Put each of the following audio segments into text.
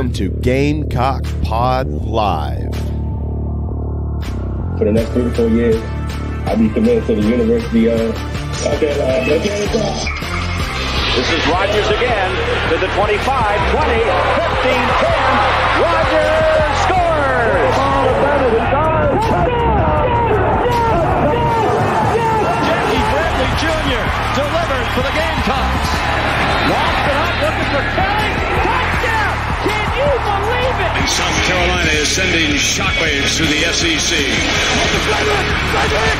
Welcome to GamecockPod Live. For the next 3 to 4 years, I'll be committed to the University of... Okay, this is Rodgers again to the 25, 20, 15, 10. Rodgers scores! Jackie Bradley Jr. delivers for the Gamecocks. Lost it up, looking for Kelly. Touchdown! Can you believe it? And South Carolina is sending shockwaves through the SEC. Frederick!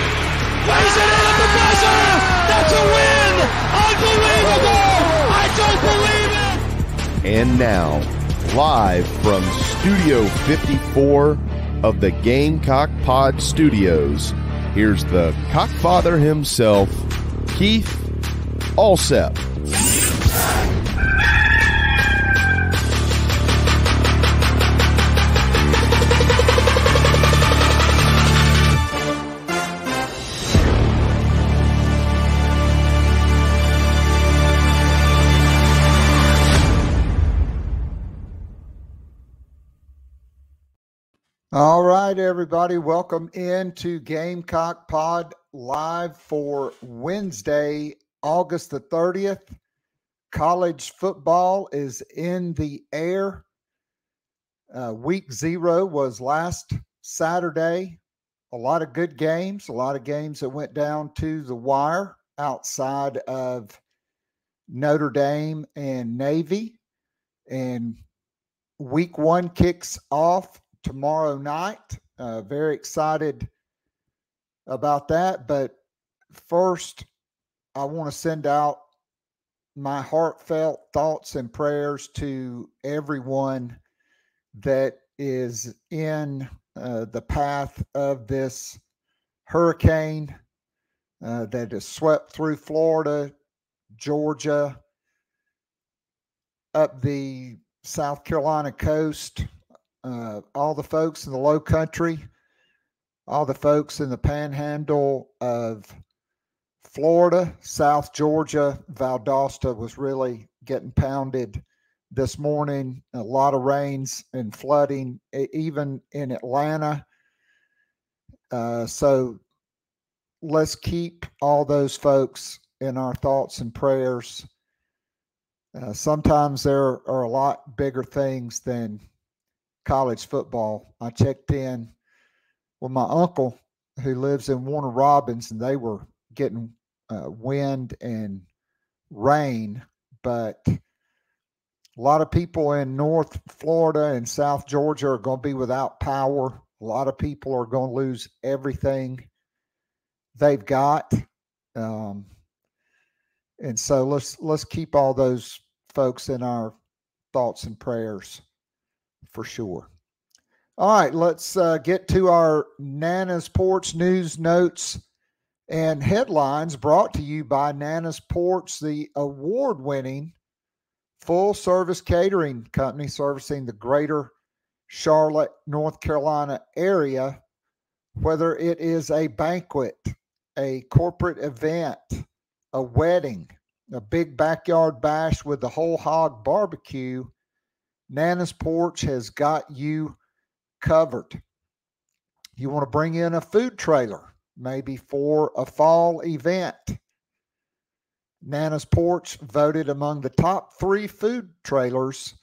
Plays it in at the buzzer! That's a win! Unbelievable! I don't believe it! And now, live from Studio 54 of the GamecockPod Studios, here's the Cockfather himself, Keith Alsep. All right, everybody, welcome into Gamecock Pod Live for Wednesday, August the 30th. College football is in the air. Week 0 was last Saturday. A lot of good games, a lot of games that went down to the wire outside of Notre Dame and Navy. And week 1 kicks off tomorrow night. Very excited about that. But first, I want to send out my heartfelt thoughts and prayers to everyone that is in the path of this hurricane that has swept through Florida, Georgia, up the South Carolina coast. All the folks in the low country, all the folks in the panhandle of Florida, South Georgia, Valdosta was really getting pounded this morning. A lot of rains and flooding, even in Atlanta. So let's keep all those folks in our thoughts and prayers. Sometimes there are a lot bigger things than college football. I checked in with my uncle who lives in Warner Robins, and they were getting wind and rain, but a lot of people in North Florida and South Georgia are going to be without power. A lot of people are going to lose everything they've got. And so let's keep all those folks in our thoughts and prayers for sure. All right, let's get to our Nana's Porch news, notes, and headlines brought to you by Nana's Porch, the award-winning full-service catering company servicing the greater Charlotte, North Carolina area. Whether it is a banquet, a corporate event, a wedding, a big backyard bash with the whole hog barbecue, Nana's Porch has got you covered. You want to bring in a food trailer, maybe for a fall event. Nana's Porch voted among the top 3 food trailers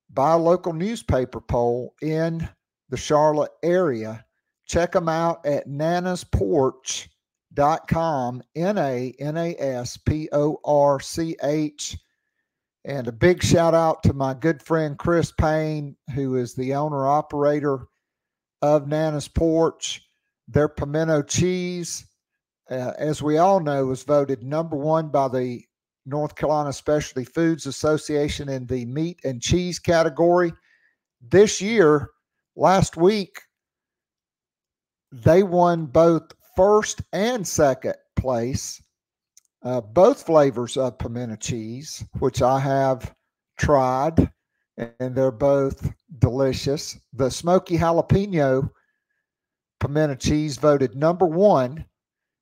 by a local newspaper poll in the Charlotte area. Check them out at nanasporch.com, NANASPORCH. And a big shout out to my good friend Chris Payne, who is the owner-operator of Nana's Porch. Their pimento cheese, as we all know, was voted number 1 by the North Carolina Specialty Foods Association in the meat and cheese category. This year, last week, they won both first and second place. Both flavors of pimento cheese, which I have tried, and they're both delicious. The smoky jalapeno pimento cheese voted number 1,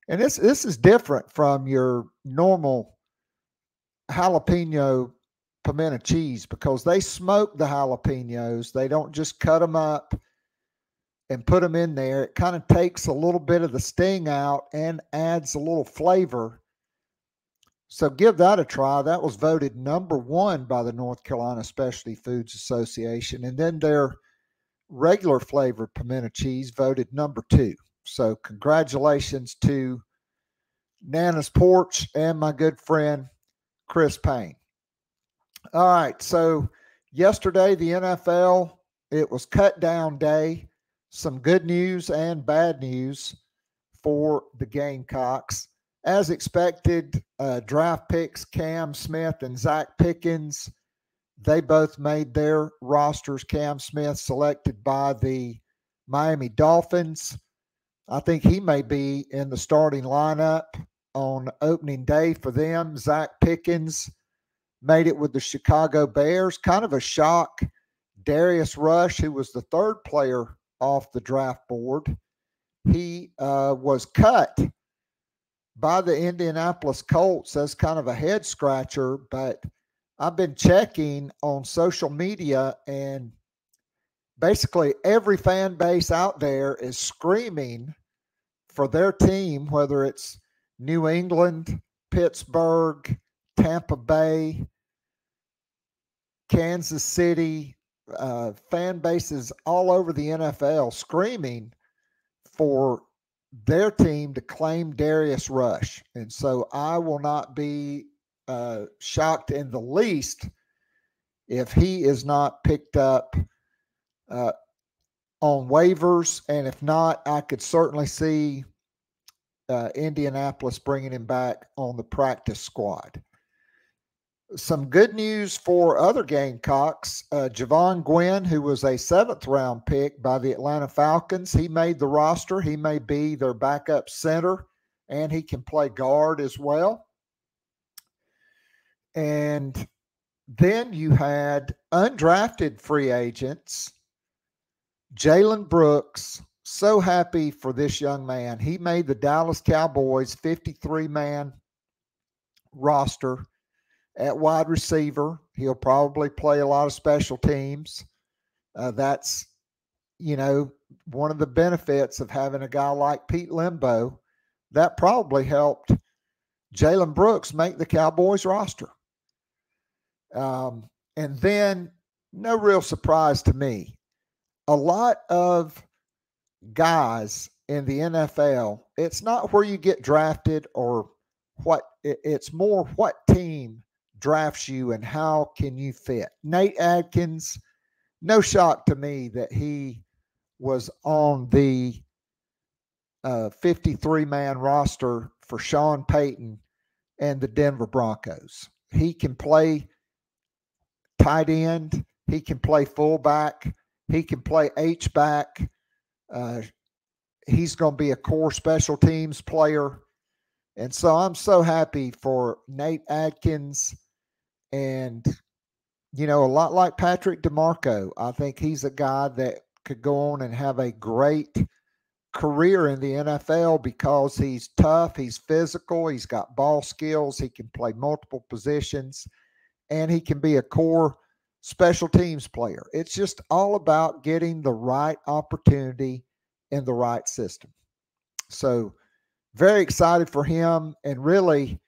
and this is different from your normal jalapeno pimento cheese because they smoke the jalapenos. They don't just cut them up and put them in there. It kind of takes a little bit of the sting out and adds a little flavor. So give that a try. That was voted #1 by the North Carolina Specialty Foods Association. And then their regular flavored pimento cheese voted #2. So congratulations to Nana's Porch and my good friend Chris Payne. All right, so yesterday the NFL, it was cut down day. Some good news and bad news for the Gamecocks. As expected, draft picks Cam Smith and Zach Pickens, they both made their rosters. Cam Smith selected by the Miami Dolphins. I think he may be in the starting lineup on opening day for them. Zach Pickens made it with the Chicago Bears. Kind of a shock. Darius Rush, who was the third player off the draft board, he was cut by the Indianapolis Colts as kind of a head scratcher, but I've been checking on social media and basically every fan base out there is screaming for their team, whether it's New England, Pittsburgh, Tampa Bay, Kansas City, fan bases all over the NFL screaming for their team to claim Darius Rush. And so I will not be shocked in the least if he is not picked up on waivers. And if not, I could certainly see Indianapolis bringing him back on the practice squad. Some good news for other Gamecocks. Javon Gwynn, who was a 7th-round pick by the Atlanta Falcons, he made the roster. He may be their backup center, and he can play guard as well. And then you had undrafted free agents. Jalen Brooks, so happy for this young man. He made the Dallas Cowboys 53-man roster at wide receiver. He'll probably play a lot of special teams. That's, one of the benefits of having a guy like Pete Limbo. That probably helped Jalen Brooks make the Cowboys roster. And then, no real surprise to me, a lot of guys in the NFL, it's not where you get drafted or it's more what team drafts you and how can you fit. Nate Adkins, no shock to me that he was on the 53-man roster for Sean Payton and the Denver Broncos. He can play tight end. He can play fullback. He can play H-back. He's going to be a core special teams player. And so I'm so happy for Nate Adkins. And, a lot like Patrick DeMarco, I think he's a guy that could go on and have a great career in the NFL because he's tough, he's physical, he's got ball skills, he can play multiple positions, and he can be a core special teams player. It's just all about getting the right opportunity in the right system. So very excited for him. And really,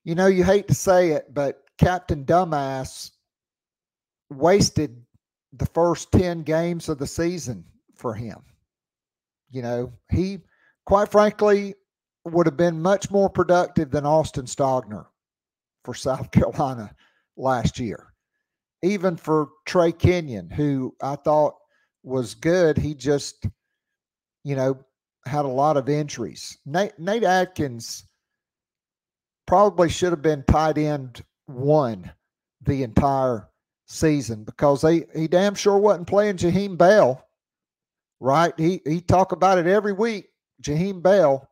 you hate to say it, but Captain Dumbass wasted the first 10 games of the season for him. He, quite frankly, would have been much more productive than Austin Stogner for South Carolina last year. Even for Trey Kenyon, who I thought was good, he just, had a lot of injuries. Nate Adkins probably should have been tight end 1 the entire season because he damn sure wasn't playing Jaheim Bell, right? He talk about it every week. Jaheim Bell,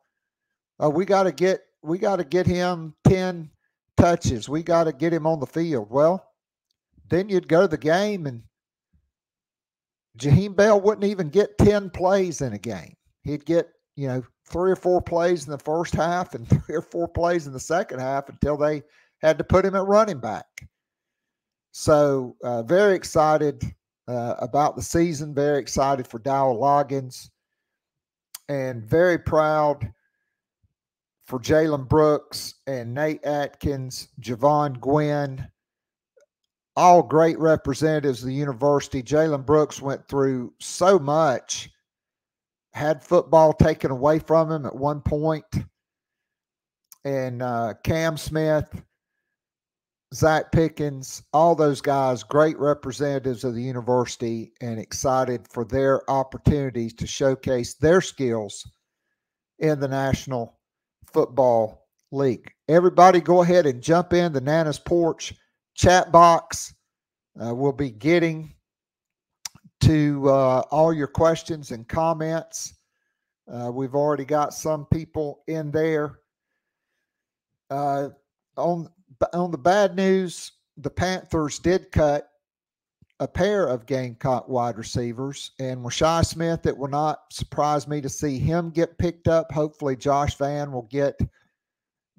we got to get him 10 touches. We got to get him on the field. Well, then you'd go to the game and Jaheim Bell wouldn't even get 10 plays in a game. He'd get, 3 or 4 plays in the first half and 3 or 4 plays in the second half until they had to put him at running back. So very excited about the season, very excited for Dowell Loggins, and very proud for Jalen Brooks and Nate Atkins, Javon Gwynn, all great representatives of the university. Jalen Brooks went through so much, had football taken away from him at one point. And Cam Smith, Zach Pickens, all those guys, great representatives of the university, and excited for their opportunities to showcase their skills in the National Football League. Everybody go ahead and jump in the Nana's Porch chat box. We'll be getting to all your questions and comments. We've already got some people in there. On the bad news, the Panthers did cut a pair of Gamecock wide receivers, and Rashai Smith, it will not surprise me to see him get picked up. Hopefully Josh Vann will get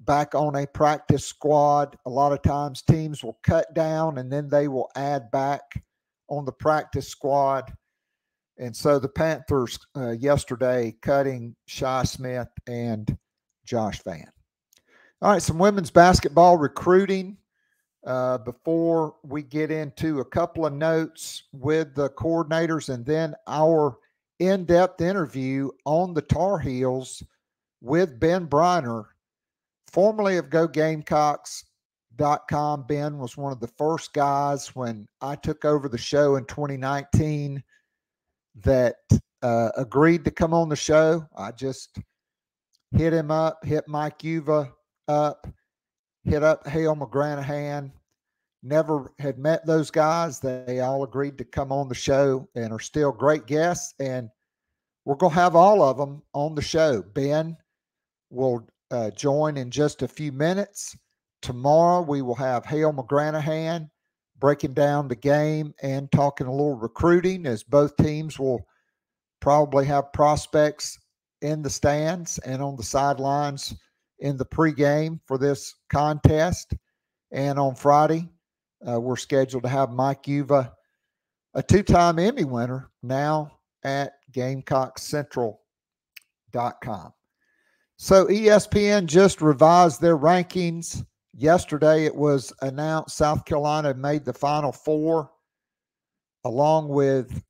back on a practice squad. A lot of times teams will cut down and then they will add back on the practice squad. And so the Panthers yesterday cutting Shy Smith and Josh Vann. All right, some women's basketball recruiting. Before we get into a couple of notes with the coordinators and then our in-depth interview on the Tar Heels with Ben Breiner, formerly of GoGamecocks.com. Ben was one of the first guys when I took over the show in 2019 that agreed to come on the show. I just hit him up, hit Mike Uva up, hit up Hale McGranahan. Never had met those guys. They all agreed to come on the show and are still great guests. And we're going to have all of them on the show. Ben will join in just a few minutes. Tomorrow we will have Hale McGranahan breaking down the game and talking a little recruiting, as both teams will probably have prospects in the stands and on the sidelines in the pregame for this contest. And on Friday, we're scheduled to have Mike Uva, a two-time Emmy winner, now at GamecockCentral.com. So ESPN just revised their rankings. Yesterday it was announced South Carolina made the Final Four, along with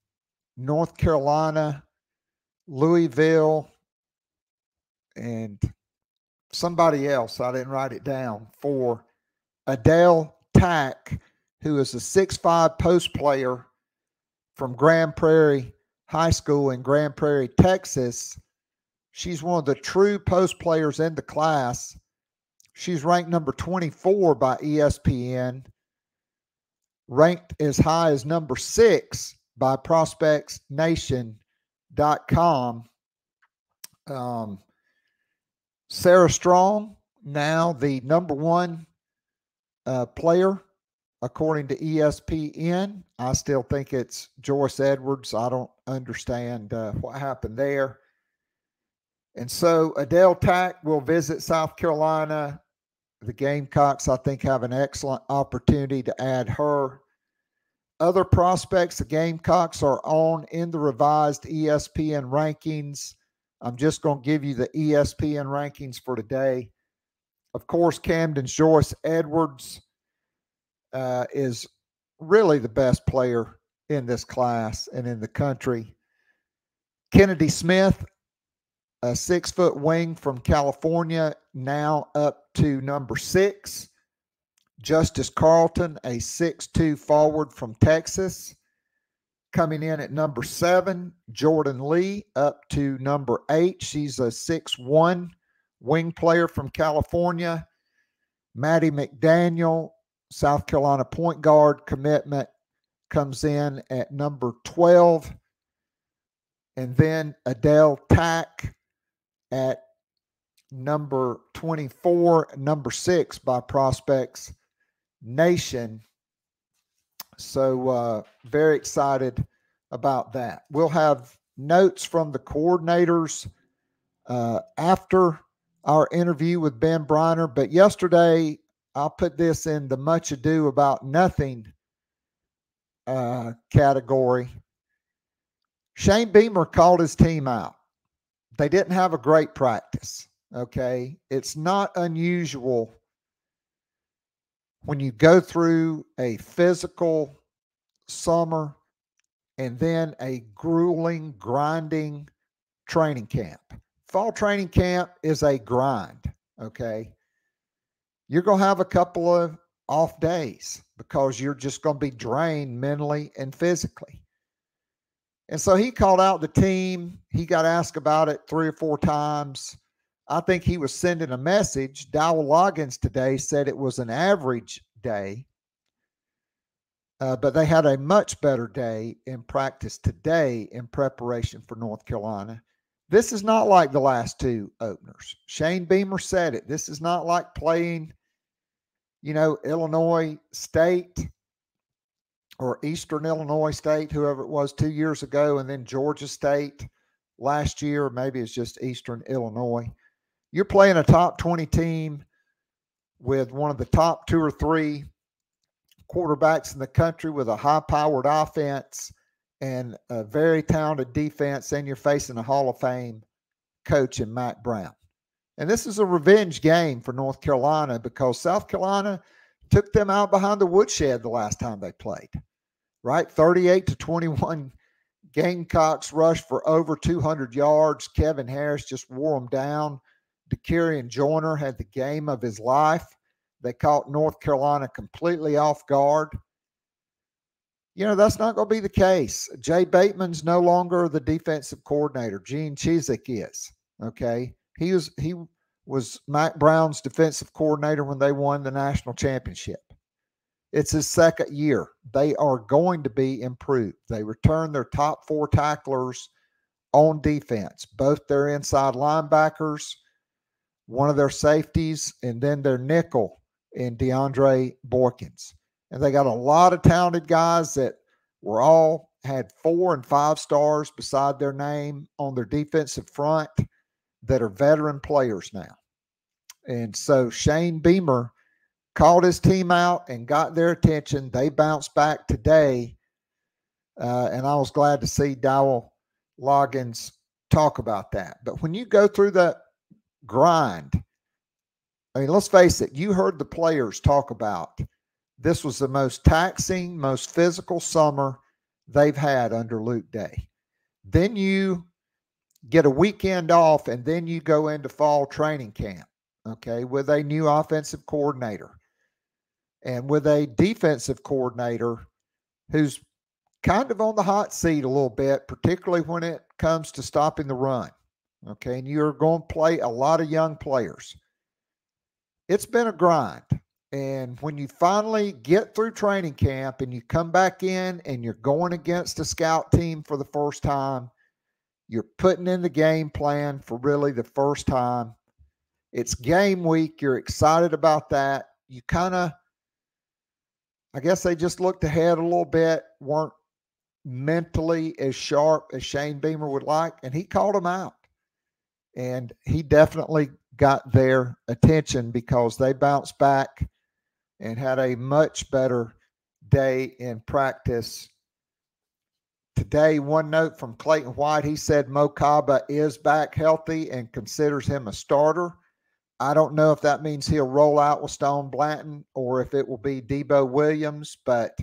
North Carolina, Louisville, and somebody else. I didn't write it down. For Adele Tack, who is a 6'5" post player from Grand Prairie High School in Grand Prairie, Texas. She's one of the true post players in the class. She's ranked number 24 by ESPN, ranked as high as number 6 by ProspectsNation.com. Sarah Strong, now the number 1 player, according to ESPN. I still think it's Joyce Edwards. I don't understand what happened there. And so Adele Tack will visit South Carolina. The Gamecocks, I think, have an excellent opportunity to add her. Other prospects the Gamecocks are on in the revised ESPN rankings. I'm just going to give you the ESPN rankings for today. Of course, Camden's Joyce Edwards is really the best player in this class and in the country. Kennedy Smith, a 6-foot wing from California, now up to number 6. Justice Carlton, a 6'2" forward from Texas, coming in at number 7. Jordan Lee up to number 8. She's a 6'1" wing player from California. Maddie McDaniel, South Carolina point guard commitment, comes in at number 12. And then Adele Tack at number 24, number 6 by Prospects Nation. So very excited about that. We'll have notes from the coordinators after our interview with Ben Breiner. But yesterday I'll put this in the much ado about nothing category. Shane Beamer called his team out. They didn't have a great practice, okay? It's not unusual when you go through a physical summer and then a grueling, grinding training camp. Fall training camp is a grind, okay? You're going to have a couple of off days because you're just going to be drained mentally and physically. And so he called out the team. He got asked about it 3 or 4 times. I think he was sending a message. Dowell Loggins today said it was an average day, but they had a much better day in practice today in preparation for North Carolina. This is not like the last 2 openers. Shane Beamer said it. This is not like playing, Illinois State or Eastern Illinois State, whoever it was 2 years ago, and then Georgia State last year. Maybe it's just Eastern Illinois. You're playing a top 20 team with one of the top 2 or 3 quarterbacks in the country with a high-powered offense and a very talented defense, and you're facing a Hall of Fame coach in Mack Brown. And this is a revenge game for North Carolina because South Carolina took them out behind the woodshed the last time they played, right? 38-21 Gamecocks rushed for over 200 yards. Kevin Harris just wore them down. DeCarian Joyner had the game of his life. They caught North Carolina completely off guard. That's not going to be the case. Jay Bateman's no longer the defensive coordinator. Gene Chizik is, okay? He was Mack Brown's defensive coordinator when they won the national championship. It's his 2nd year. They are going to be improved. They returned their top 4 tacklers on defense, both their inside linebackers, one of their safeties, and then their nickel in DeAndre Boykins. And they got a lot of talented guys that were all had 4 and 5 stars beside their name on their defensive front that are veteran players now. And so Shane Beamer called his team out and got their attention. They bounced back today. And I was glad to see Dowell Loggins talk about that. But when you go through that grind, I mean, let's face it, you heard the players talk about this was the most taxing, most physical summer they've had under Luke Day. Then you get a weekend off, and then you go into fall training camp, okay, with a new offensive coordinator and with a defensive coordinator who's kind of on the hot seat a little bit, particularly when it comes to stopping the run, okay, and you're going to play a lot of young players. It's been a grind. And when you finally get through training camp and you come back in and you're going against a scout team for the first time, you're putting in the game plan for really the first time. It's game week. You're excited about that. You kind of, I guess they just looked ahead a little bit, weren't mentally as sharp as Shane Beamer would like, and he called them out. And he definitely got their attention because they bounced back and had a much better day in practice today. One note from Clayton White, he said Mo Kaba is back healthy and considers him a starter. I don't know if that means he'll roll out with Stone Blanton or if it will be Debo Williams, but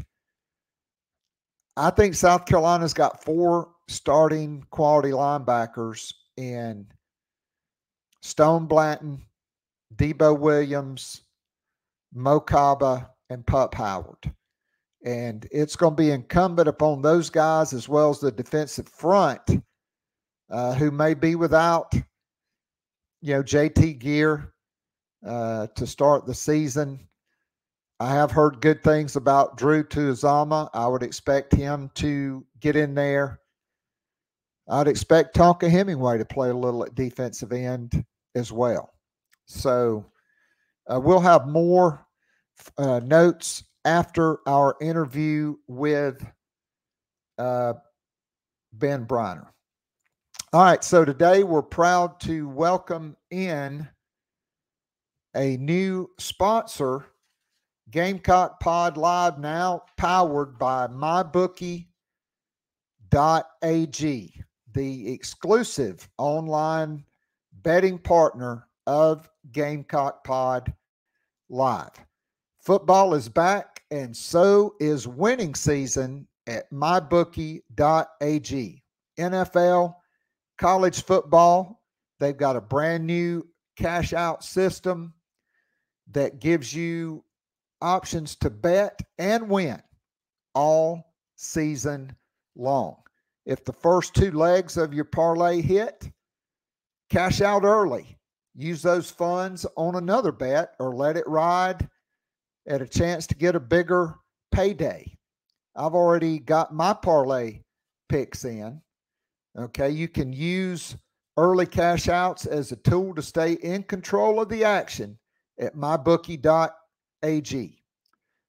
I think South Carolina's got 4 starting quality linebackers in Stone Blanton, Debo Williams, Mo Kaba, and Pup Howard. And it's going to be incumbent upon those guys as well as the defensive front who may be without, JT Gear to start the season. I have heard good things about Drew Tuizama. I would expect him to get in there. I'd expect Tonka Hemingway to play a little at defensive end as well. So we'll have more notes after our interview with Ben Breiner. All right, so today we're proud to welcome in a new sponsor Gamecock Pod Live now powered by MyBookie.ag, the exclusive online betting partner of Gamecock Pod Live. Football is back, and so is winning season at MyBookie.ag. NFL, college football, they've got a brand new cash out system that gives you options to bet and win all season long. If the first two legs of your parlay hit, cash out early. Use those funds on another bet or let it ride at a chance to get a bigger payday. I've already got my parlay picks in. Okay, you can use early cash outs as a tool to stay in control of the action at mybookie.ag.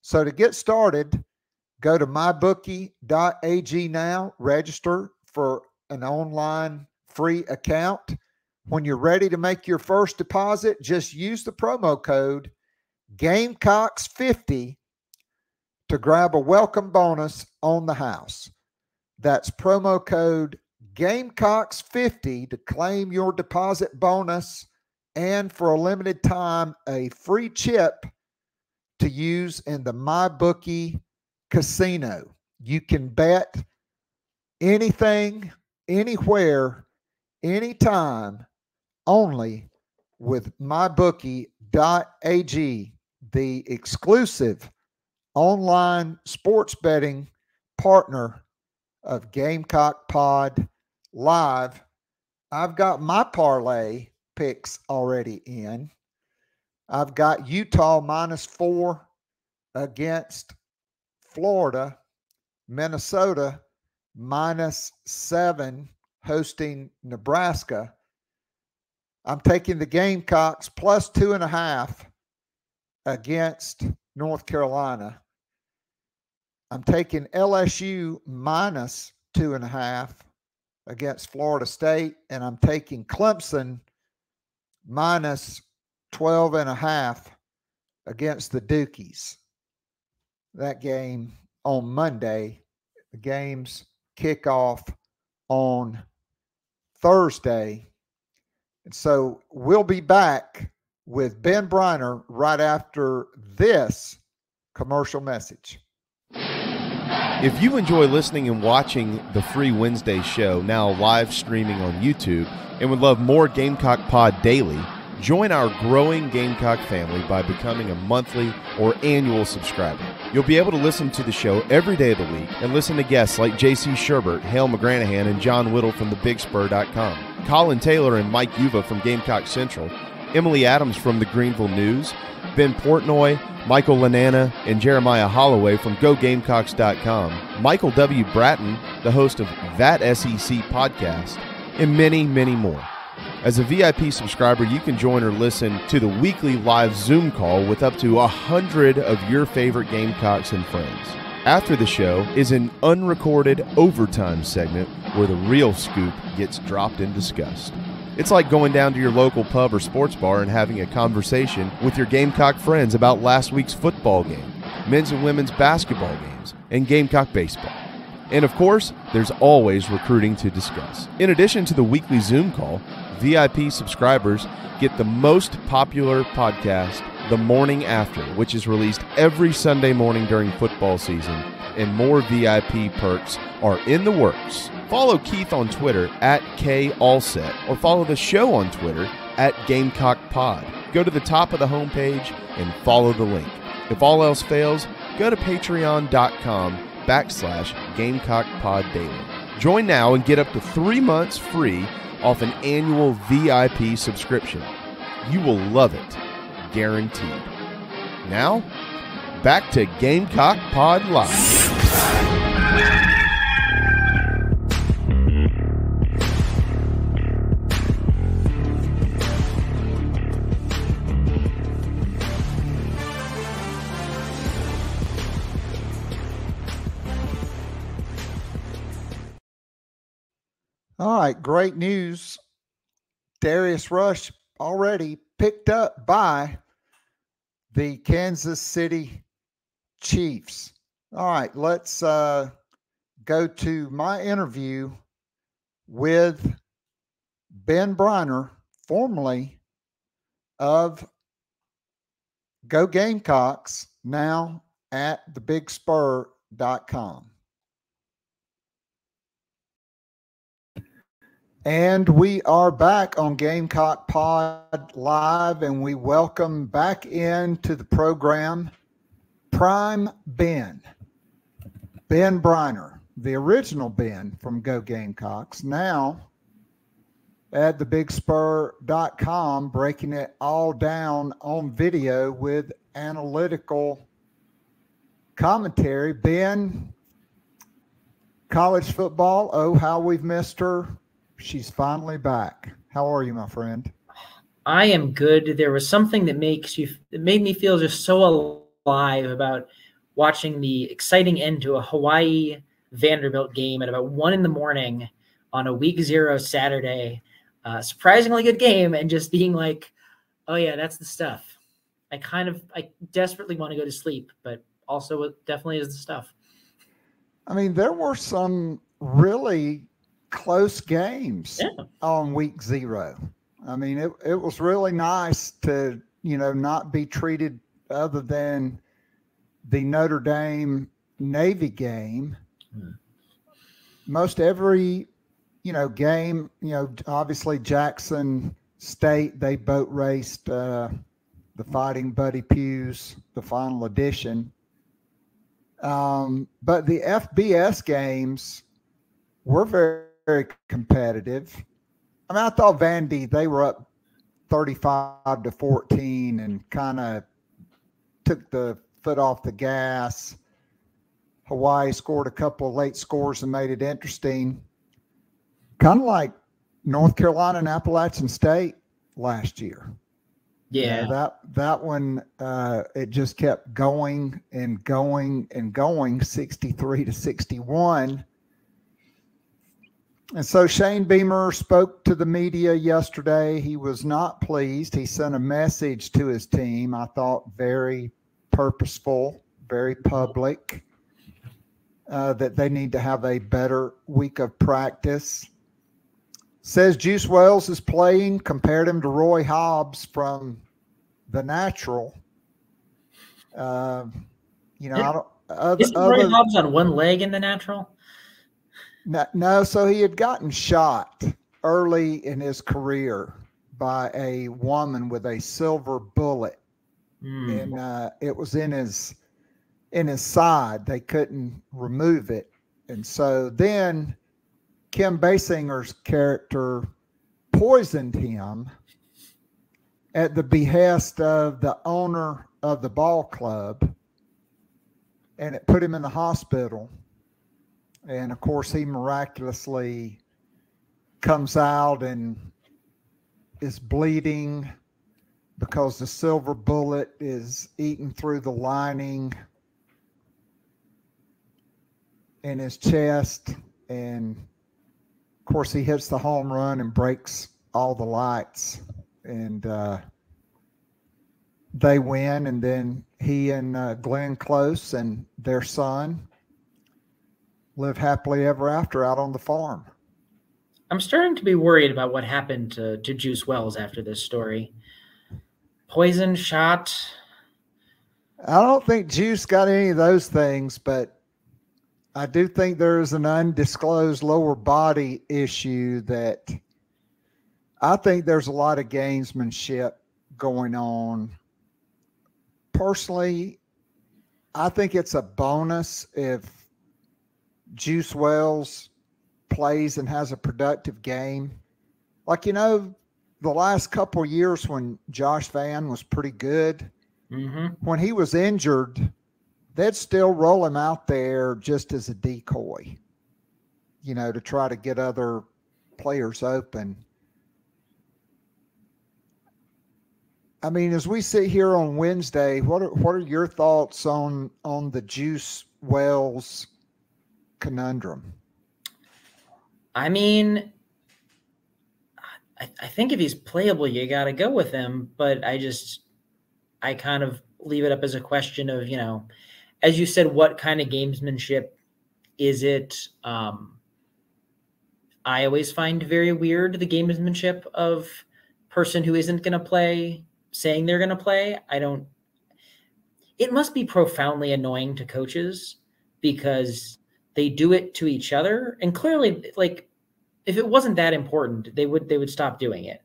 So to get started, go to mybookie.ag now, register for an online free account. When you're ready to make your first deposit, just use the promo code Gamecocks50 to grab a welcome bonus on the house. That's promo code Gamecocks50 to claim your deposit bonus and for a limited time, a free chip to use in the MyBookie casino. You can bet anything, anywhere, anytime, only with MyBookie.ag, the exclusive online sports betting partner of Gamecock Pod Live. I've got my parlay picks already in. I've got Utah -4 against Florida, Minnesota -7 hosting Nebraska. I'm taking the Gamecocks +2.5 against North Carolina. I'm taking LSU -2.5 against Florida State, and I'm taking Clemson -12.5 against the Dukies. That game on Monday. The games kick off on Thursday. And so we'll be back with Ben Breiner right after this commercial message. If you enjoy listening and watching the free Wednesday show, now live streaming on YouTube, and would love more Gamecock Pod daily, join our growing Gamecock family by becoming a monthly or annual subscriber. You'll be able to listen to the show every day of the week and listen to guests like J.C. Sherbert, Hale McGranahan, and John Whittle from thebigspur.com, Colin Taylor and Mike Yuva from Gamecock Central, Emily Adams from the Greenville News, Ben Portnoy, Michael Lanana, and Jeremiah Holloway from GoGamecocks.com, Michael W. Bratton, the host of That SEC podcast, and many, many more. As a VIP subscriber, you can join or listen to the weekly live Zoom call with up to 100 of your favorite Gamecocks and friends. After the show is an unrecorded overtime segment where the real scoop gets dropped and discussed. It's like going down to your local pub or sports bar and having a conversation with your Gamecock friends about last week's football game, men's and women's basketball games, and Gamecock baseball. And of course, there's always recruiting to discuss. In addition to the weekly Zoom call, VIP subscribers get the most popular podcast, The Morning After, which is released every Sunday morning during football season, and more VIP perks are in the works. Follow Keith on Twitter @KAllset, or follow the show on Twitter @GamecockPod. Go to the top of the homepage and follow the link. If all else fails, go to patreon.com/GamecockPodDaily. Join now and get up to 3 months free off an annual VIP subscription. You will love it, guaranteed. Now, back to Gamecock Pod Live. All right, great news. Darius Rush already picked up by the Kansas City Chiefs. All right, let's go to my interview with Ben Breiner, formerly of Go Gamecocks, now at thebigspur.com. And we are back on Gamecock Pod Live, and we welcome back into the program Prime Ben Breiner, the original Ben from Go Gamecocks, now at thebigspur.com, breaking it all down on video with analytical commentary. Ben, college football, oh, how we've missed her. She's finally back. How are you, my friend? I am good. There was something that made me feel just so alive about watching the exciting end to a Hawaii Vanderbilt game at about 1 a.m. on a week 0 Saturday. Surprisingly good game, and just being like, oh yeah, that's the stuff. I desperately want to go to sleep, but also it definitely is the stuff. I mean, there were some really close games on week 0. I mean, it was really nice to, not be treated other than the Notre Dame Navy game. Most every, game, obviously Jackson State, they boat raced the Fighting Buddy Pews, the final edition. But the FBS games were very, very competitive. I mean, I thought Vandy, they were up 35-14 and kind of took the foot off the gas. Hawaii scored a couple of late scores and made it interesting. Kind of like North Carolina and Appalachian State last year. Yeah. That one, it just kept going and going and going, 63-61. And so Shane Beamer spoke to the media yesterday. He was not pleased. He sent a message to his team, I thought very purposeful, very public, that they need to have a better week of practice. Says Juice Wells is playing, compared him to Roy Hobbs from The Natural. I don't. Isn't Roy Hobbs on one leg in The Natural? No, so he had gotten shot early in his career by a woman with a silver bullet, and it was in his side. They couldn't remove it, and so then Kim Basinger's character poisoned him at the behest of the owner of the ball club, and it put him in the hospital. And of course, he miraculously comes out and is bleeding because the silver bullet is eaten through the lining in his chest. And of course, he hits the home run and breaks all the lights. And they win. And then he and Glenn Close and their son live happily ever after out on the farm. I'm starting to be worried about what happened to Juice Wells after this story. Poison shot. I don't think Juice got any of those things, but I do think there's an undisclosed lower body issue that I think there's a lot of gamesmanship going on. Personally, I think it's a bonus if Juice Wells plays and has a productive game. Like, the last couple of years when Josh Vann was pretty good, when he was injured, they'd still roll him out there just as a decoy, to try to get other players open. I mean, as we sit here on Wednesday, what are your thoughts on the Juice Wells conundrum? I mean, I think if he's playable, you got to go with him. But I kind of leave it up as a question of, as you said, what kind of gamesmanship is it? I always find very weird the gamesmanship of person who isn't going to play saying they're going to play. It must be profoundly annoying to coaches because they do it to each other. And clearly, like, if it wasn't that important, they would stop doing it.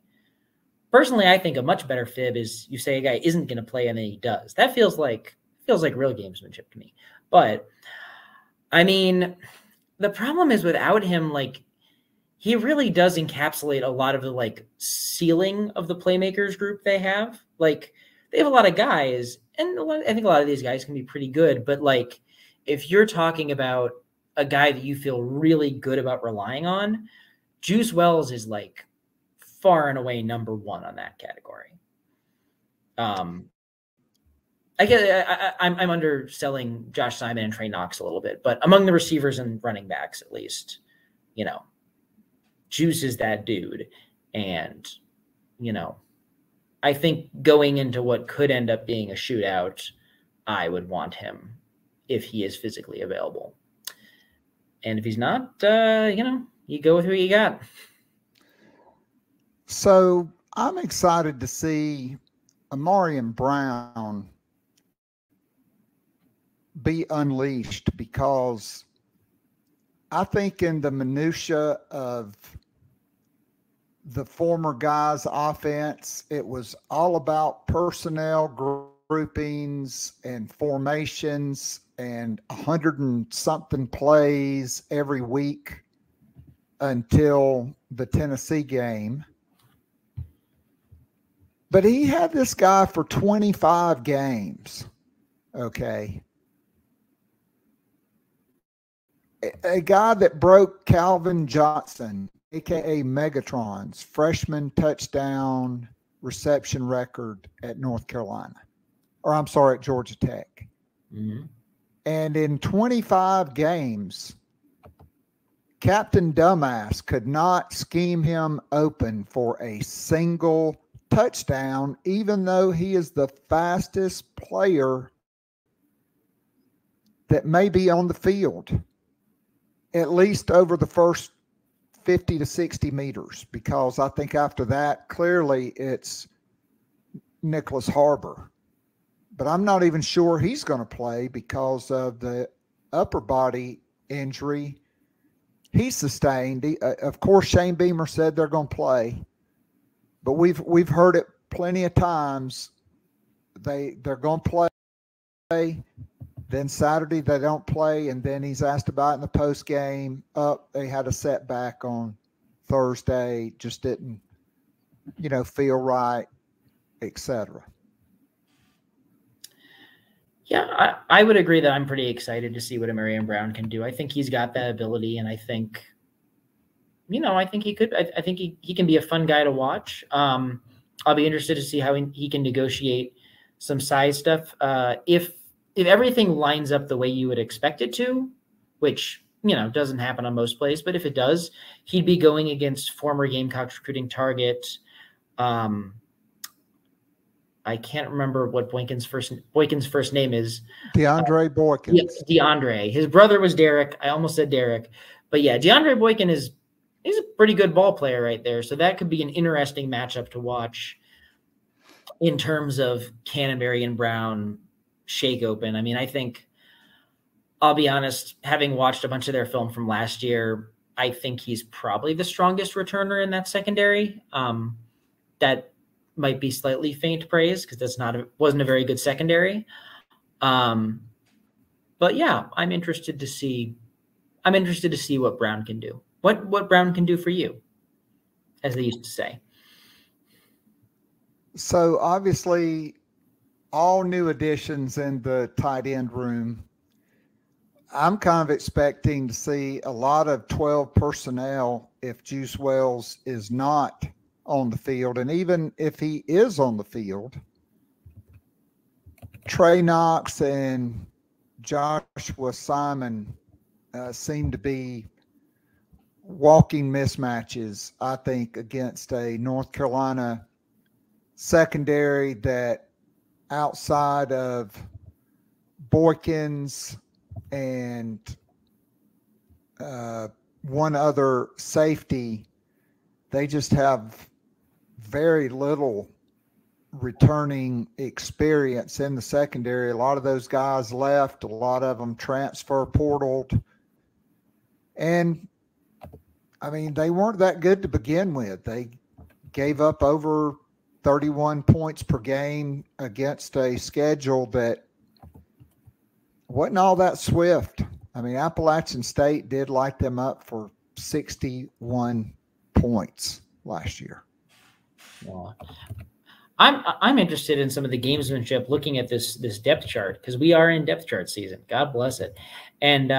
Personally, I think a much better fib is you say a guy isn't going to play and then he does. That feels like real gamesmanship to me. But I mean, the problem is without him, like, he really does encapsulate a lot of the like ceiling of the playmakers group they have. Like, they have a lot of guys, and I think a lot of these guys can be pretty good. But like, if you're talking about a guy that you feel really good about relying on, Juice Wells is like far and away number one on that category. I'm underselling Josh Simon and Trey Knox a little bit, but among the receivers and running backs, at least, you know, Juice is that dude. And, you know, I think going into what could end up being a shootout, I would want him if he is physically available. And if he's not, you know, you go with who you got. So I'm excited to see Amarian Brown be unleashed, because I think in the minutia of the former guys' offense, it was all about personnel groupings and formations and 100 and something plays every week until the Tennessee game. But he had this guy for 25 games, okay? A guy that broke Calvin Johnson, a.k.a. Megatron's freshman touchdown reception record at North Carolina. Or I'm sorry, at Georgia Tech. Mm-hmm. And in 25 games, Captain Dumbass could not scheme him open for a single touchdown, even though he is the fastest player that may be on the field, at least over the first 50 to 60 meters, because I think after that, clearly it's Nicholas Harbor. But I'm not even sure he's going to play because of the upper body injury he sustained. Of course, Shane Beamer said they're going to play, but we've heard it plenty of times. They're going to play. Then Saturday they don't play, and then he's asked about it in the post game. They had a setback on Thursday, just didn't, feel right, etc. Yeah, I would agree that I'm pretty excited to see what Amarian Brown can do. I think he's got that ability, and I think, I think he could. I think he can be a fun guy to watch. I'll be interested to see how he can negotiate some size stuff. If everything lines up the way you would expect it to, which, doesn't happen on most plays, but if it does, he'd be going against former Gamecocks recruiting target. I can't remember what Boykin's first name is. DeAndre Boykins. Yes, DeAndre. His brother was Derek. I almost said Derek. But yeah, DeAndre Boykin he's a pretty good ball player right there. So that could be an interesting matchup to watch in terms of can Amarian Brown shake open. I mean, I think, I'll be honest, having watched a bunch of their film from last year, I think he's probably the strongest returner in that secondary. That might be slightly faint praise because wasn't a very good secondary. But yeah, I'm interested to see what Brown can do. What Brown can do for you, as they used to say. So obviously, all new additions in the tight end room. I'm kind of expecting to see a lot of 12 personnel if Juice Wells is not on the field. And even if he is on the field, Trey Knox and Joshua Simon seem to be walking mismatches, I think, against a North Carolina secondary that, outside of Boykins and one other safety, they just have very little returning experience in the secondary. A lot of those guys left, a lot of them transfer portaled. And I mean, they weren't that good to begin with. They gave up over 31 points per game against a schedule that wasn't all that swift. I mean, Appalachian State did light them up for 61 points last year. Well, I'm interested in some of the gamesmanship looking at this depth chart, because we are in depth chart season. God bless it. And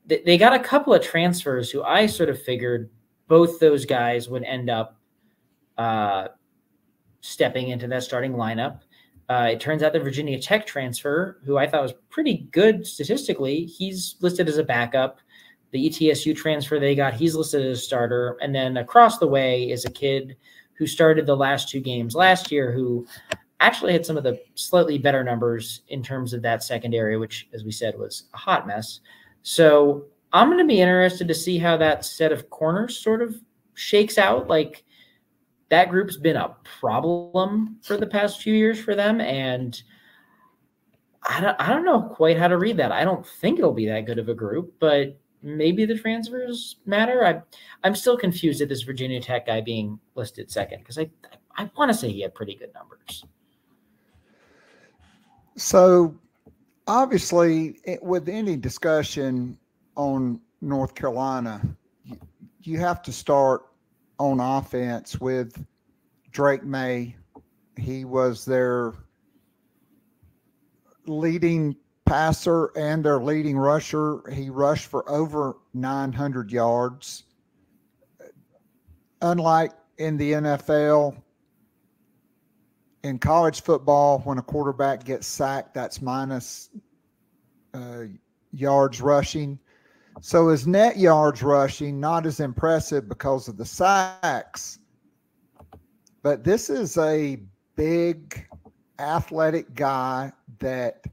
they got a couple of transfers who I sort of figured both those guys would end up stepping into that starting lineup. It turns out the Virginia Tech transfer, who I thought was pretty good statistically, he's listed as a backup. The ETSU transfer they got, he's listed as a starter. And then across the way is a kid who started the last 2 games last year, who actually had some of the slightly better numbers in terms of that secondary, which, as we said, was a hot mess. So I'm going to be interested to see how that set of corners sort of shakes out. Like, that group's been a problem for the past few years for them, and I don't know quite how to read that. I don't think it'll be that good of a group, but maybe the transfers matter. I'm still confused at this Virginia Tech guy being listed second, because I want to say he had pretty good numbers. So obviously, with any discussion on North Carolina, you have to start on offense with Drake May. He was their leading passer and their leading rusher. He rushed for over 900 yards. Unlike in the NFL, in college football, when a quarterback gets sacked, that's minus yards rushing. So his net yards rushing, not as impressive because of the sacks. But this is a big athletic guy that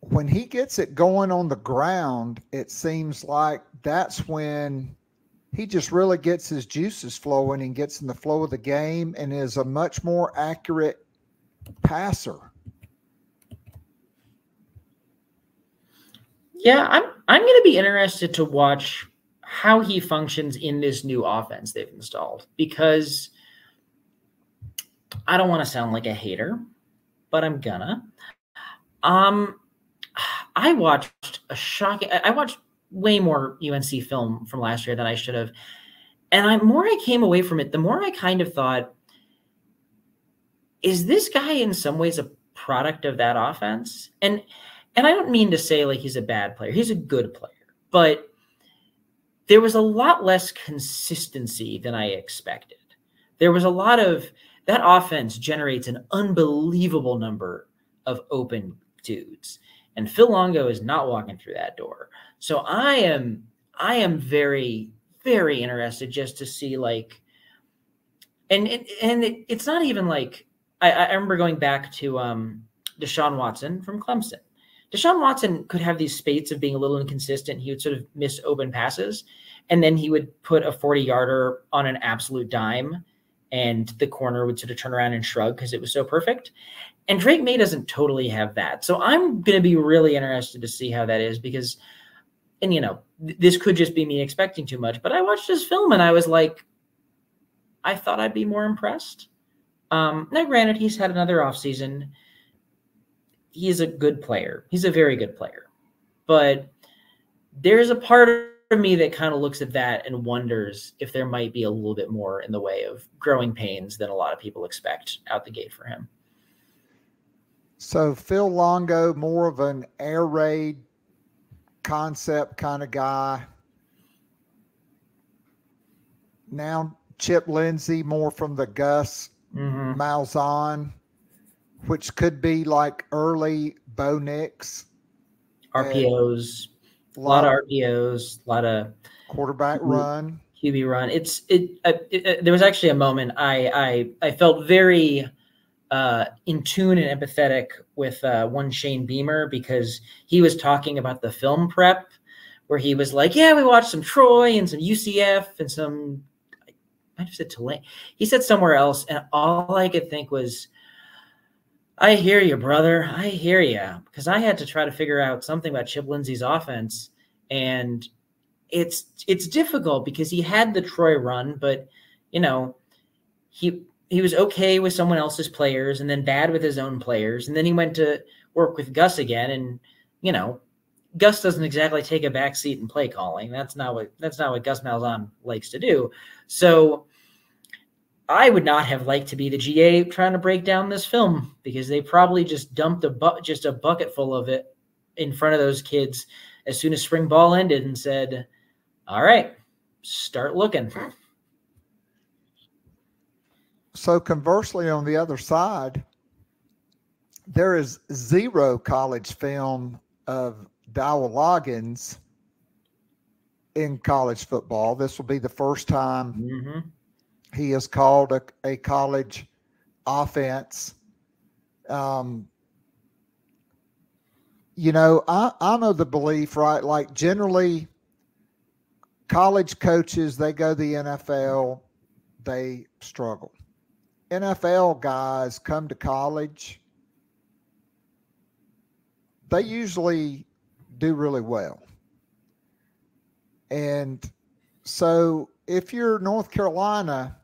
when he gets it going on the ground, it seems like that's when he just really gets his juices flowing and gets in the flow of the game and is a much more accurate passer. Yeah, I'm going to be interested to watch how he functions in this new offense they've installed, because I don't want to sound like a hater, but I'm gonna. I watched way more UNC film from last year than I should have. And the more I came away from it, the more I kind of thought, is this guy in some ways a product of that offense? And I don't mean to say like he's a bad player. He's a good player. But there was a lot less consistency than I expected. There was a lot of – that offense generates an unbelievable number of open dudes. And Phil Longo is not walking through that door. So I am very, very interested just to see like – and it's not even like – I remember going back to Deshaun Watson from Clemson. Deshaun Watson could have these spates of being a little inconsistent. He would sort of miss open passes, and then he would put a 40-yarder on an absolute dime, and the corner would sort of turn around and shrug because it was so perfect. And Drake May doesn't totally have that. So I'm going to be really interested to see how that is because, and you know, this could just be me expecting too much, but I watched his film and I was like, I thought I'd be more impressed. Now, granted, he's had another offseason. He's a good player. He's a very good player. But there's a part of me that kind of looks at that and wonders if there might be a little bit more in the way of growing pains than a lot of people expect out the gate for him. So Phil Longo, more of an air raid concept kind of guy. Now Chip Lindsey, more from the Gus Malzahn, which could be like early Bo Nix. RPOs, a lot of RPOs, a lot of quarterback run, QB run. There was actually a moment I felt very in tune and empathetic with one Shane Beamer, because he was talking about the film prep where he was like, yeah, we watched some Troy and some UCF and some, I might have said Tulane. He said somewhere else, and all I could think was, I hear you, brother. I hear you. Because I had to try to figure out something about Chip Lindsey's offense, and it's difficult because he had the Troy run, but, you know, he was okay with someone else's players and then bad with his own players. And then he went to work with Gus again. And, you know, Gus doesn't exactly take a back seat in play calling. That's not what Gus Malzahn likes to do. So I would not have liked to be the GA trying to break down this film, because they probably just dumped just a bucket full of it in front of those kids as soon as spring ball ended and said, all right, start looking. So conversely, on the other side, there is zero college film of Dowell Loggins in college football. This will be the first time he has called a college offense. You know, I'm of the belief, right? Like generally, college coaches, they go to the NFL, they struggle. NFL guys come to college, they usually do really well. And so if you're North Carolina,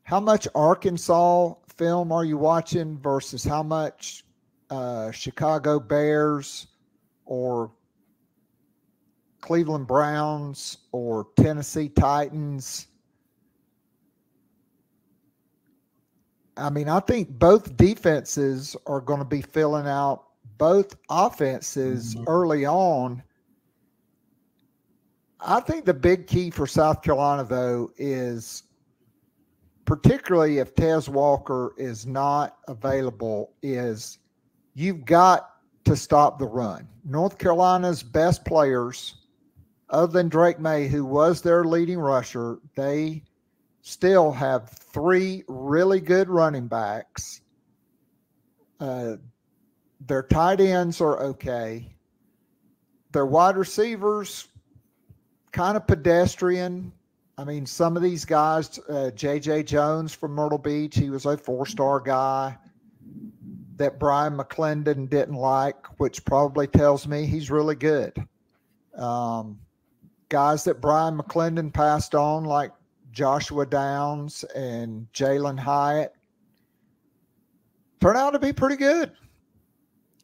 how much Arkansas film are you watching versus how much Chicago Bears or Cleveland Browns or Tennessee Titans? I mean, I think both defenses are going to be filling out both offenses early on. I think the big key for South Carolina, though, is particularly if Tez Walker is not available, is you've got to stop the run. North Carolina's best players, other than Drake May, who was their leading rusher, they still have three really good running backs. Their tight ends are okay. Their wide receivers, kind of pedestrian. I mean, some of these guys, J.J. Jones from Myrtle Beach, he was a four-star guy that Brian McClendon didn't like, which probably tells me he's really good. Guys that Brian McClendon passed on, like Joshua Downs and Jalen Hyatt, turn out to be pretty good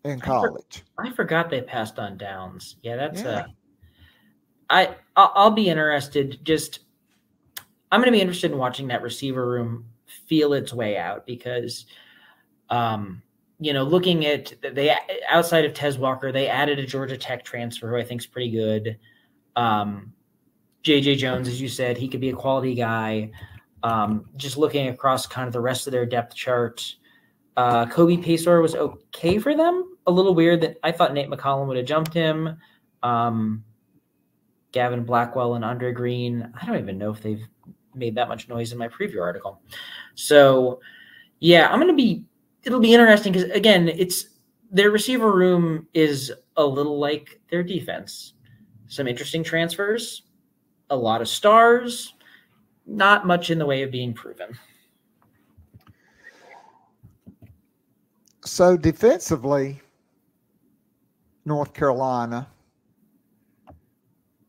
in college. I forgot they passed on Downs. Yeah, that's I'll be interested. I'm going to be interested in watching that receiver room feel its way out, because, you know, looking at outside of Tez Walker, they added a Georgia Tech transfer who I think is pretty good. J.J. Jones, as you said, he could be a quality guy. Just looking across kind of the rest of their depth chart, Kobe Paysour was okay for them. A little weird that I thought Nate McCollum would have jumped him. Gavin Blackwell and Andre Green, I don't even know if they've made that much noise in my preview article. So, yeah, it'll be interesting because, again, their receiver room is a little like their defense. Some interesting transfers, a lot of stars, not much in the way of being proven. So defensively, North Carolina,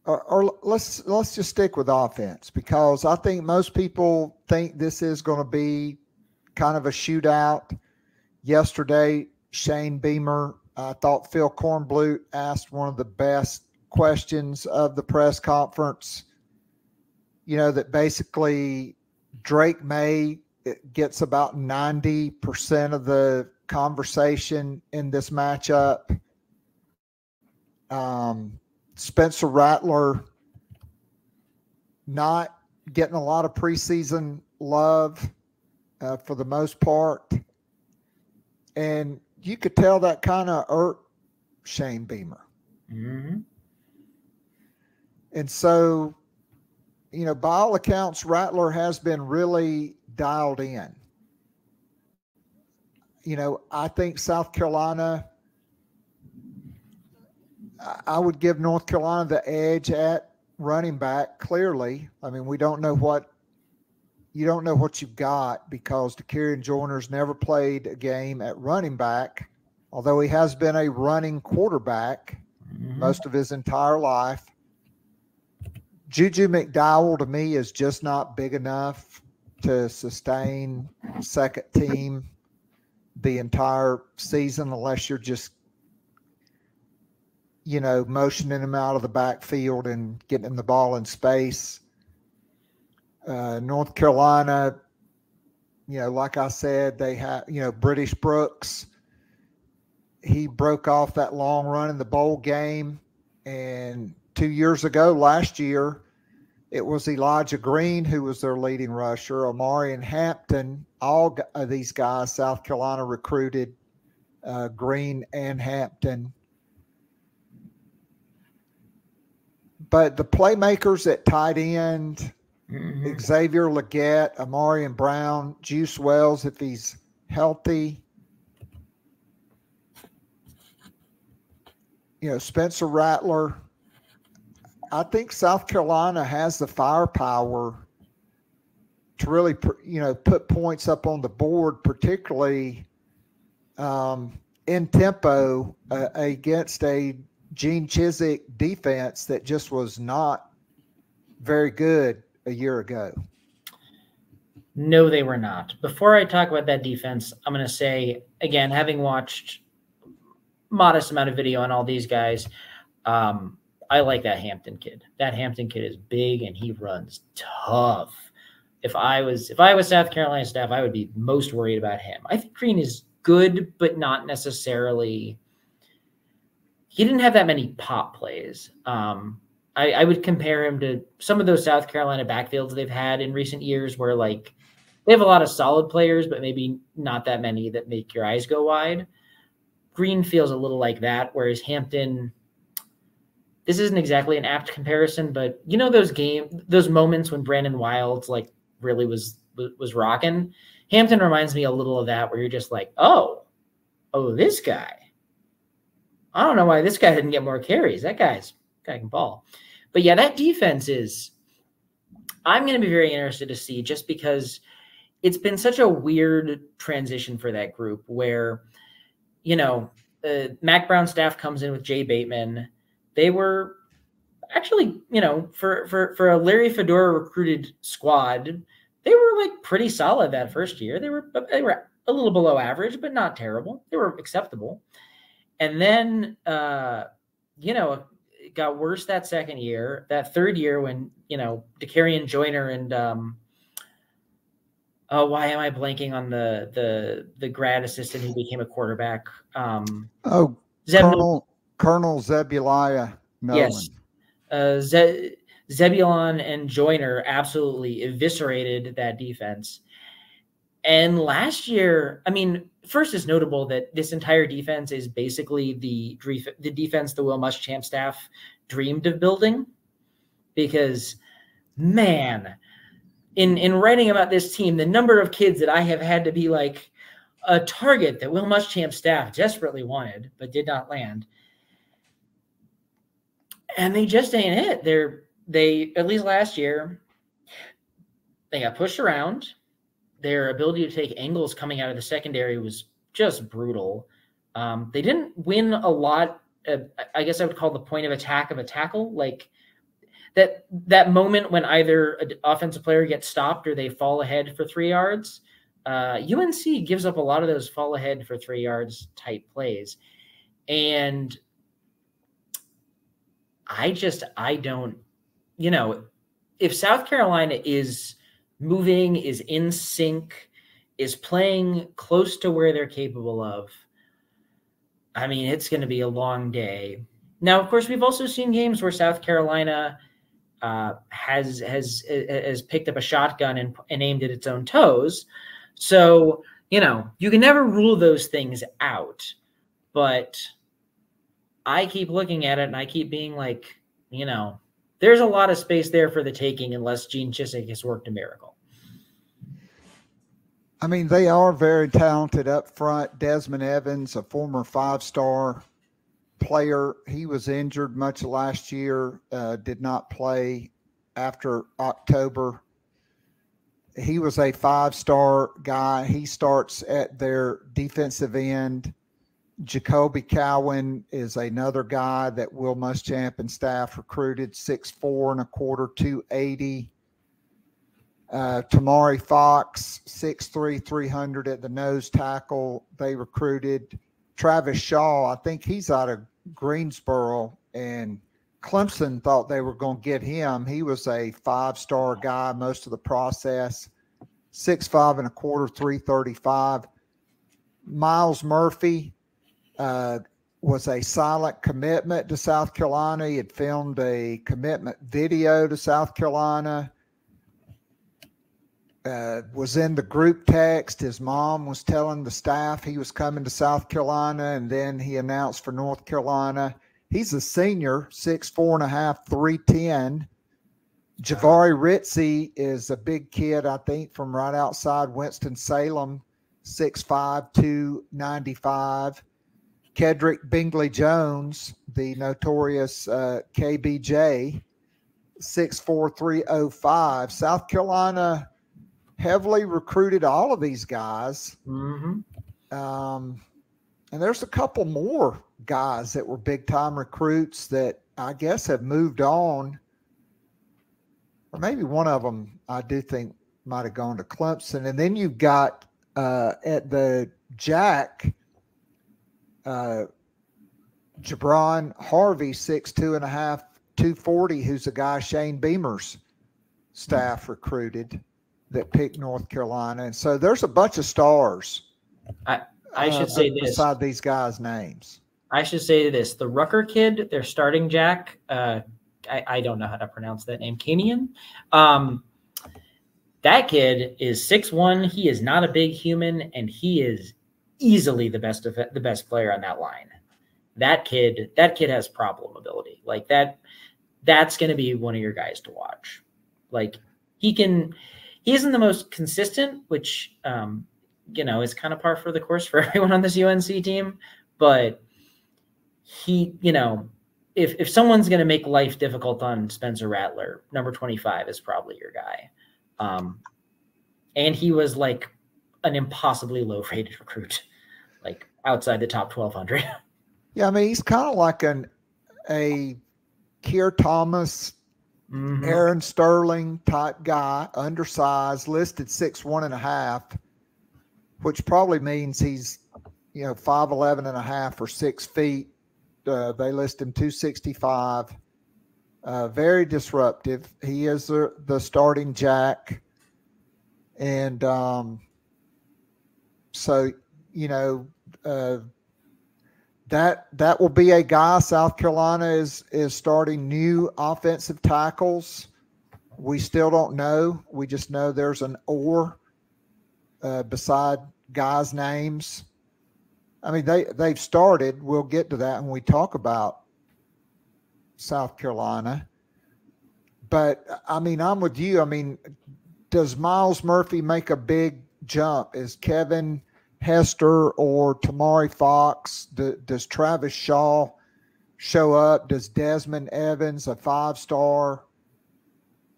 or let's just stick with offense, because I think most people think this is going to be kind of a shootout. Yesterday, Shane Beamer, I thought Phil Kornblut asked one of the best questions of the press conference. You know, that basically Drake May gets about 90% of the conversation in this matchup. Spencer Rattler not getting a lot of preseason love for the most part. And you could tell that kind of irked Shane Beamer. Mm-hmm. And so, you know, by all accounts, Rattler has been really dialed in. I think South Carolina, I would give North Carolina the edge at running back, clearly. I mean, you don't know what you've got because Takarian Joyner's never played a game at running back, although he has been a running quarterback most of his entire life. Juju McDowell, to me, is just not big enough to sustain second team the entire season unless you're just, motioning him out of the backfield and getting him the ball in space. North Carolina, like I said, they have, British Brooks. He broke off that long run in the bowl game. And 2 years ago, last year, it was Elijah Green who was their leading rusher. Omari and Hampton, all of these guys, South Carolina recruited Green and Hampton. But the playmakers at tight end, Xavier Legette, Amari and Brown, Juice Wells, if he's healthy, Spencer Rattler. I think South Carolina has the firepower to really, put points up on the board, particularly in tempo against a Gene Chizik defense that just was not very good a year ago. No, they were not. Before I talk about that defense, I'm going to say, again, having watched modest amount of video on all these guys, I like that Hampton kid. That Hampton kid is big and he runs tough. If I was South Carolina staff, I would be most worried about him. I think Green is good, but not necessarily. He didn't have that many pop plays. I would compare him to some of those South Carolina backfields they've had in recent years where they have a lot of solid players, but maybe not that many that make your eyes go wide. Green feels a little like that, whereas Hampton, this isn't exactly an apt comparison, but those moments when Brandon Wilds really was rocking. Hampton reminds me a little of that, where you're just like, oh, this guy. I don't know why this guy didn't get more carries. That guy can ball. But yeah, that defense I'm going to be very interested to see, just because it's been such a weird transition for that group where, Mac Brown staff comes in with Jay Bateman. They were actually, for a Larry Fedora recruited squad, they were pretty solid that first year. They were a little below average, but not terrible. They were acceptable. And then, it got worse that second year. That third year when, Takarian Joyner and why am I blanking on the grad assistant who became a quarterback? Colonel Zebuliah Melvin. Yes. Zebulon and Joyner absolutely eviscerated that defense. And last year, first it's notable that this entire defense is basically the defense the Will Muschamp staff dreamed of building, because, man, in writing about this team, the number of kids that I have had to be a target that Will Muschamp staff desperately wanted but did not land. And they just ain't it. They at least last year, they got pushed around. Their ability to take angles coming out of the secondary was just brutal. They didn't win a lot. I guess I would call the point of attack of a tackle. That moment when either an offensive player gets stopped or they fall ahead for 3 yards. UNC gives up a lot of those fall ahead for 3 yards type plays. And I don't, if South Carolina is moving, is in sync, is playing close to where they're capable of, it's going to be a long day. Now, of course, we've also seen games where South Carolina has picked up a shotgun and aimed at its own toes. So, you can never rule those things out. But I keep looking at it and I keep being there's a lot of space there for the taking unless Gene Chizik has worked a miracle. I mean, they are very talented up front. Desmond Evans, a former 5-star player, he was injured much of last year, did not play after October. He was a 5-star guy. He starts at their defensive end. Jacoby Cowan is another guy that Will Muschamp and staff recruited, 6'4" and a quarter, 280. Tamari Fox, 6'3", 300 at the nose tackle. They recruited Travis Shaw. I think he's out of Greensboro, and Clemson thought they were going to get him. He was a 5-star guy most of the process, 6'5" and a quarter, 335. Miles Murphy was a silent commitment to South Carolina. He had filmed a commitment video to South Carolina. Was in the group text. His mom was telling the staff he was coming to South Carolina, and then he announced for North Carolina. He's a senior, 6'4" and a half, 310. Javari Ritzie is a big kid, I think, from right outside Winston-Salem, 6'5", 295. Kedrick Bingley-Jones, the notorious KBJ, 6'4", 305. South Carolina heavily recruited all of these guys. Mm-hmm. And there's a couple more guys that were big-time recruits that I guess have moved on. Or maybe one of them I do think might have gone to Clemson. And then you've got at the Jack, Jabron Harvey, 6'2" and a half, 240, who's a guy Shane Beamer's staff recruited that picked North Carolina. And so there's a bunch of stars. I should say this. Beside these guys' names. I should say this. The Rucker kid, their starting Jack, I don't know how to pronounce that name, Kenyan. That kid is 6'1". He is not a big human, and he is easily the best player on that line. That kid has problem ability. Like that's going to be one of your guys to watch. Like he isn't the most consistent, which is kind of par for the course for everyone on this UNC team, but he, if someone's going to make life difficult on Spencer Rattler, number 25 is probably your guy. And he was like an impossibly low rated recruit, like outside the top 1,200. Yeah. I mean, he's kind of like a Keir Thomas, Aaron Sterling type guy, undersized, listed 6'1" and a half, which probably means he's, 5'11" and a half or 6 feet. They list him 265. Very disruptive. He is the starting Jack. And that will be a guy. South Carolina is starting new offensive tackles. We still don't know. We just know there's an or beside guys' names. I mean, they've started. We'll get to that when we talk about South Carolina. But, I mean, I'm with you. I mean, does Miles Murphy make a big jump? Is Kevin Hester or Tamari Fox? Does Travis Shaw show up? Does Desmond Evans, a 5-star,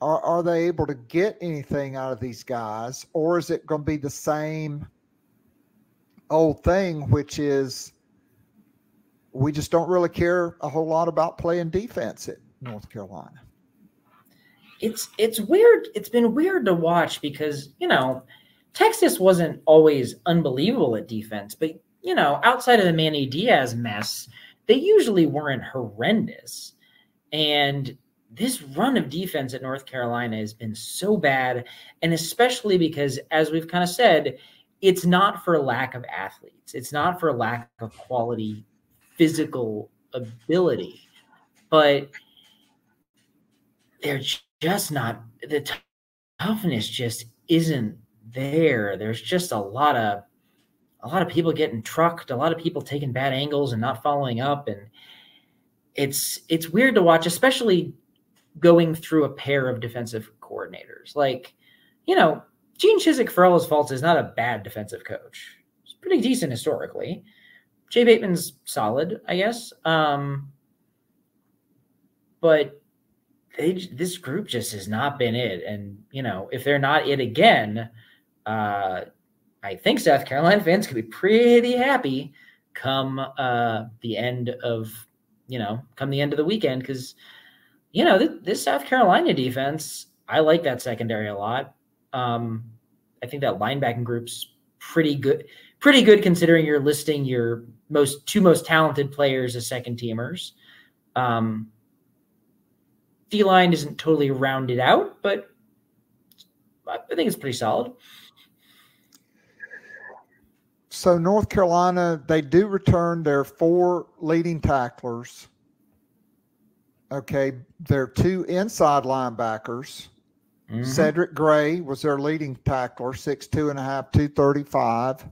are they able to get anything out of these guys? Or is it going to be the same old thing, which is we just don't really care a whole lot about playing defense at North Carolina? It's weird. It's been weird to watch because, Texas wasn't always unbelievable at defense, but, outside of the Manny Diaz mess, they usually weren't horrendous. And this run of defense at North Carolina has been so bad, and especially because, as we've kind of said, it's not for lack of athletes. It's not for lack of quality physical ability, but they're just not, the toughness just isn't there. There's just a lot of people getting trucked, a lot of people taking bad angles and not following up. And it's weird to watch, especially going through a pair of defensive coordinators. Like, Gene Chizik, for all his faults, is not a bad defensive coach. He's pretty decent historically. Jay Bateman's solid, I guess. But this group just has not been it. And, if they're not it again, I think South Carolina fans could be pretty happy come the end of the weekend. Because, this South Carolina defense, I like that secondary a lot. I think that linebacking group's pretty good considering you're listing your two most talented players as second teamers. D-line isn't totally rounded out, but I think it's pretty solid. So North Carolina, they do return their 4 leading tacklers. Okay, their 2 inside linebackers. Mm-hmm. Cedric Gray was their leading tackler, 6'2.5", 235.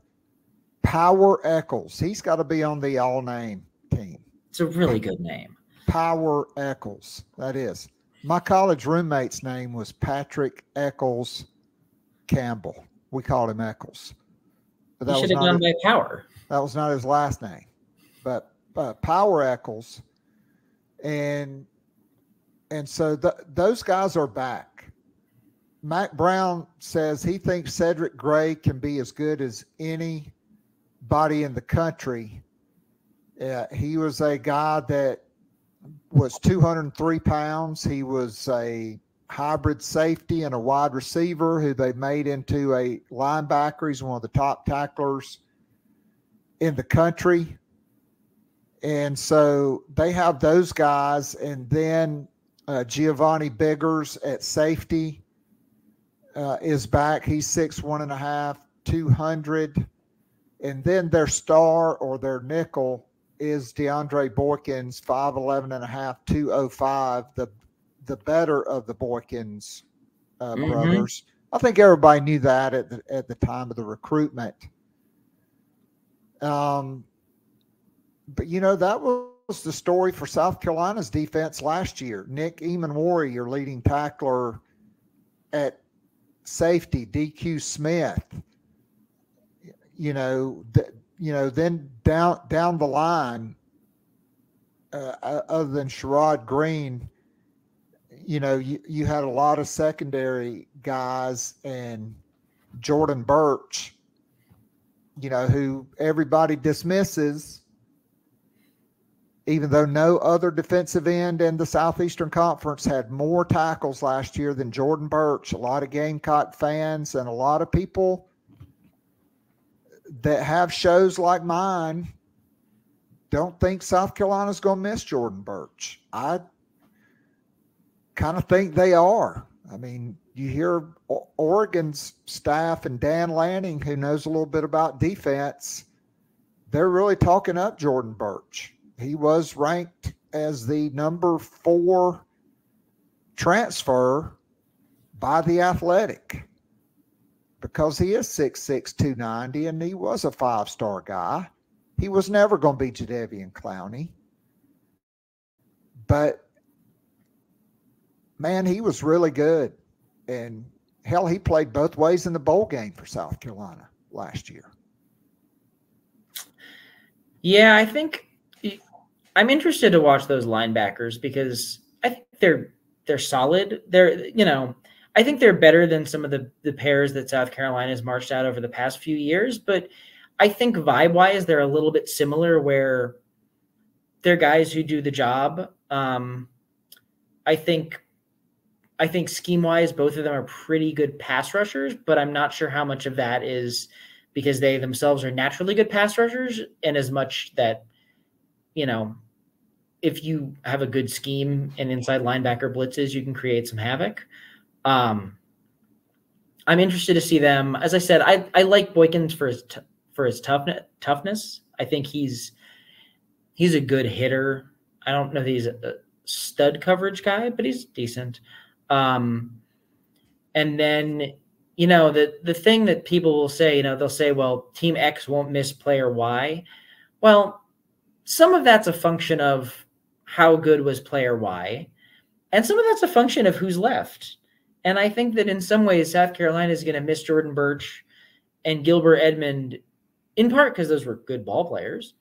Power Eccles. He's got to be on the all-name team. It's a really good name. Power Eccles. That is. My college roommate's name was Patrick Eccles Campbell. We called him Eccles. But that should have gone by Power. That was not his last name. But Power Eccles. And so those guys are back. Mac Brown says he thinks Cedric Gray can be as good as anybody in the country. He was a guy that was 203 pounds. He was a hybrid safety and a wide receiver who they made into a linebacker. He's one of the top tacklers in the country. And so they have those guys. And then Giovanni Biggers at safety is back. He's 6'1.5", 200. And then their star or their nickel is DeAndre Boykins, 5'11.5", 205, the better of the Boykins brothers. I think everybody knew that at the time of the recruitment. But, that was the story for South Carolina's defense last year. Nick Emanwari, your leading tackler at safety, DQ Smith, then down the line, other than Sherrod Green, you had a lot of secondary guys, and Jordan Birch, who everybody dismisses, even though no other defensive end in the Southeastern Conference had more tackles last year than Jordan Birch. A lot of Gamecock fans and a lot of people that have shows like mine don't think South Carolina's going to miss Jordan Birch. I kind of think they are. I mean, you hear Oregon's staff and Dan Lanning, who knows a little bit about defense, they're really talking up Jordan Birch. He was ranked as the number 4 transfer by The Athletic because he is 6'6", 290, and he was a 5-star guy. He was never going to be Jadeveon Clowney. But, man, he was really good. And, hell, he played both ways in the bowl game for South Carolina last year. Yeah, I think I'm interested to watch those linebackers because I think they're solid. I think they're better than some of the pairs that South Carolina has marched out over the past few years, but I think vibe-wise they're a little bit similar where they're guys who do the job. I think scheme-wise both of them are pretty good pass rushers, but I'm not sure how much of that is because they themselves are naturally good pass rushers, and as much that, if you have a good scheme and inside linebacker blitzes, you can create some havoc. I'm interested to see them. As I said, I like Boykins for his toughness. I think he's a good hitter. I don't know that he's a stud coverage guy, but he's decent. And then, the thing that people will say, they'll say, well, Team X won't miss player Y. Well, some of that's a function of how good was player Y, and some of that's a function of who's left. And I think that in some ways, South Carolina is going to miss Jordan Birch and Gilbert Edmond, in part because those were good ball players.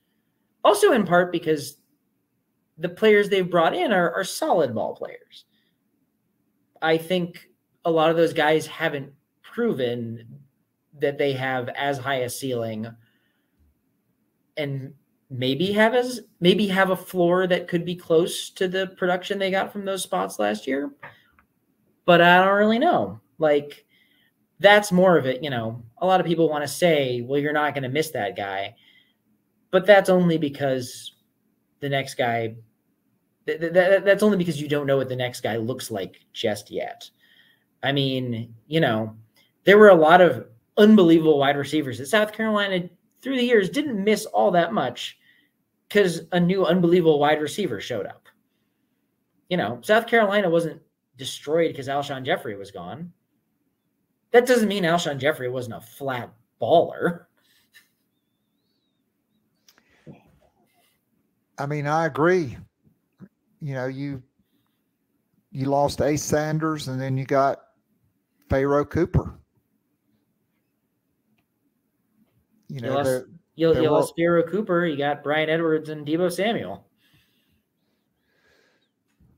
Also in part because the players they've brought in are solid ball players. I think a lot of those guys haven't proven that they have as high a ceiling and maybe have a floor that could be close to the production they got from those spots last year. But I don't really know. Like, that's more of it. You know, a lot of people want to say, well, you're not going to miss that guy. But that's only because the next guy, that's only because you don't know what the next guy looks like just yet. I mean, you know, there were a lot of unbelievable wide receivers that South Carolina through the years didn't miss all that much because a new unbelievable wide receiver showed up. You know, South Carolina wasn't destroyed because Alshon Jeffrey was gone. That doesn't mean Alshon Jeffrey wasn't a flat baller. I mean, I agree. You know, you lost Ace Sanders and then you got Pharaoh Cooper. You know, you lost Pharaoh Cooper. You got Brian Edwards and Deebo Samuel.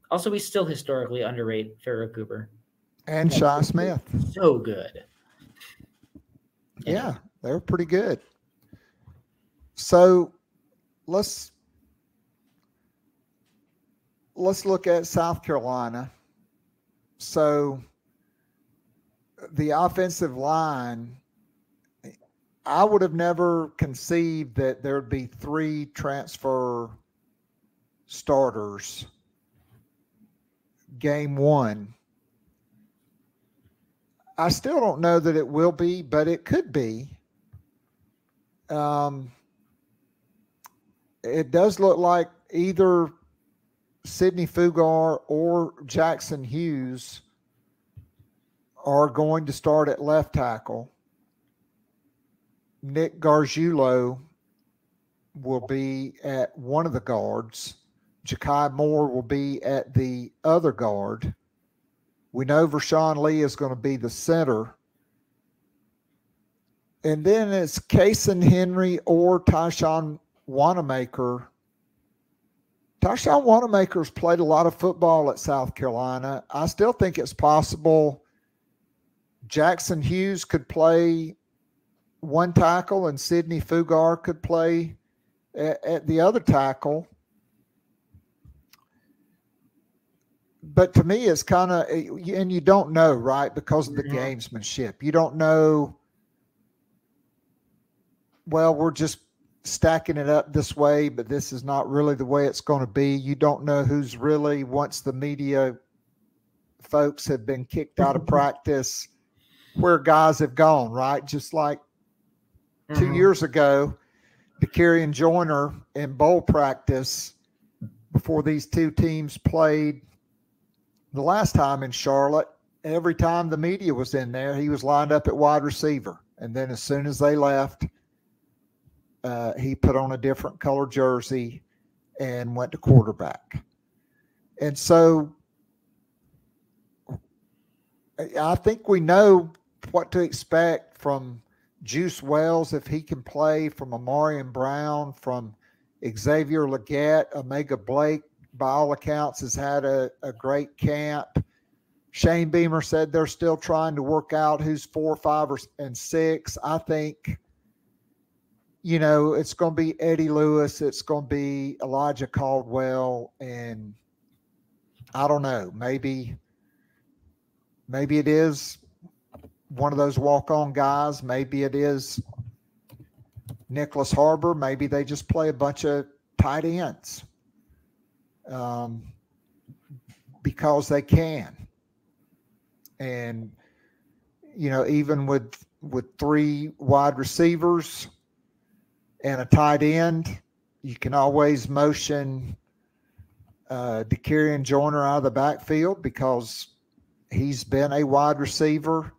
Also, we still historically underrate Pharaoh Cooper. And Shi Smith. So good. Yeah, they were pretty good. So let's look at South Carolina. So the offensive line, I would have never conceived that there would be 3 transfer starters game 1. I still don't know that it will be, but it could be. It does look like either Sidney Fugar or Jackson Hughes are going to start at left tackle. Nick Gargiulo will be at one of the guards. Ja'Kai Moore will be at the other guard. We know Vershawn Lee is going to be the center. And then it's Kason Henry or Tyshawn Wanamaker. Tyshawn Wanamaker's played a lot of football at South Carolina. I still think it's possible Jackson Hughes could play one tackle and Sidney Fugar could play at the other tackle. But to me, it's kind of, and you don't know, right, because of the gamesmanship. You don't know, well, we're just stacking it up this way, but this is not really the way it's going to be. You don't know who's really, once the media folks have been kicked out of practice, where guys have gone, right? Just like 2 years ago, DeCarrion Joyner in bowl practice before these two teams played the last time in Charlotte, every time the media was in there, he was lined up at wide receiver. And then as soon as they left, he put on a different color jersey and went to quarterback. And so I think we know what to expect from Juice Wells if he can play, from Amarian Brown, from Xavier Legette. Omega Blake, by all accounts, has had a great camp. Shane Beamer said they're still trying to work out who's 4, 5, and 6. I think, you know, it's going to be Eddie Lewis. It's going to be Elijah Caldwell. And I don't know, maybe it is one of those walk-on guys. Maybe it is Nicholas Harbor. Maybe they just play a bunch of tight ends. Because they can. And, you know, even with 3 wide receivers and a tight end, you can always motion DeCarrion Joyner out of the backfield because he's been a wide receiver.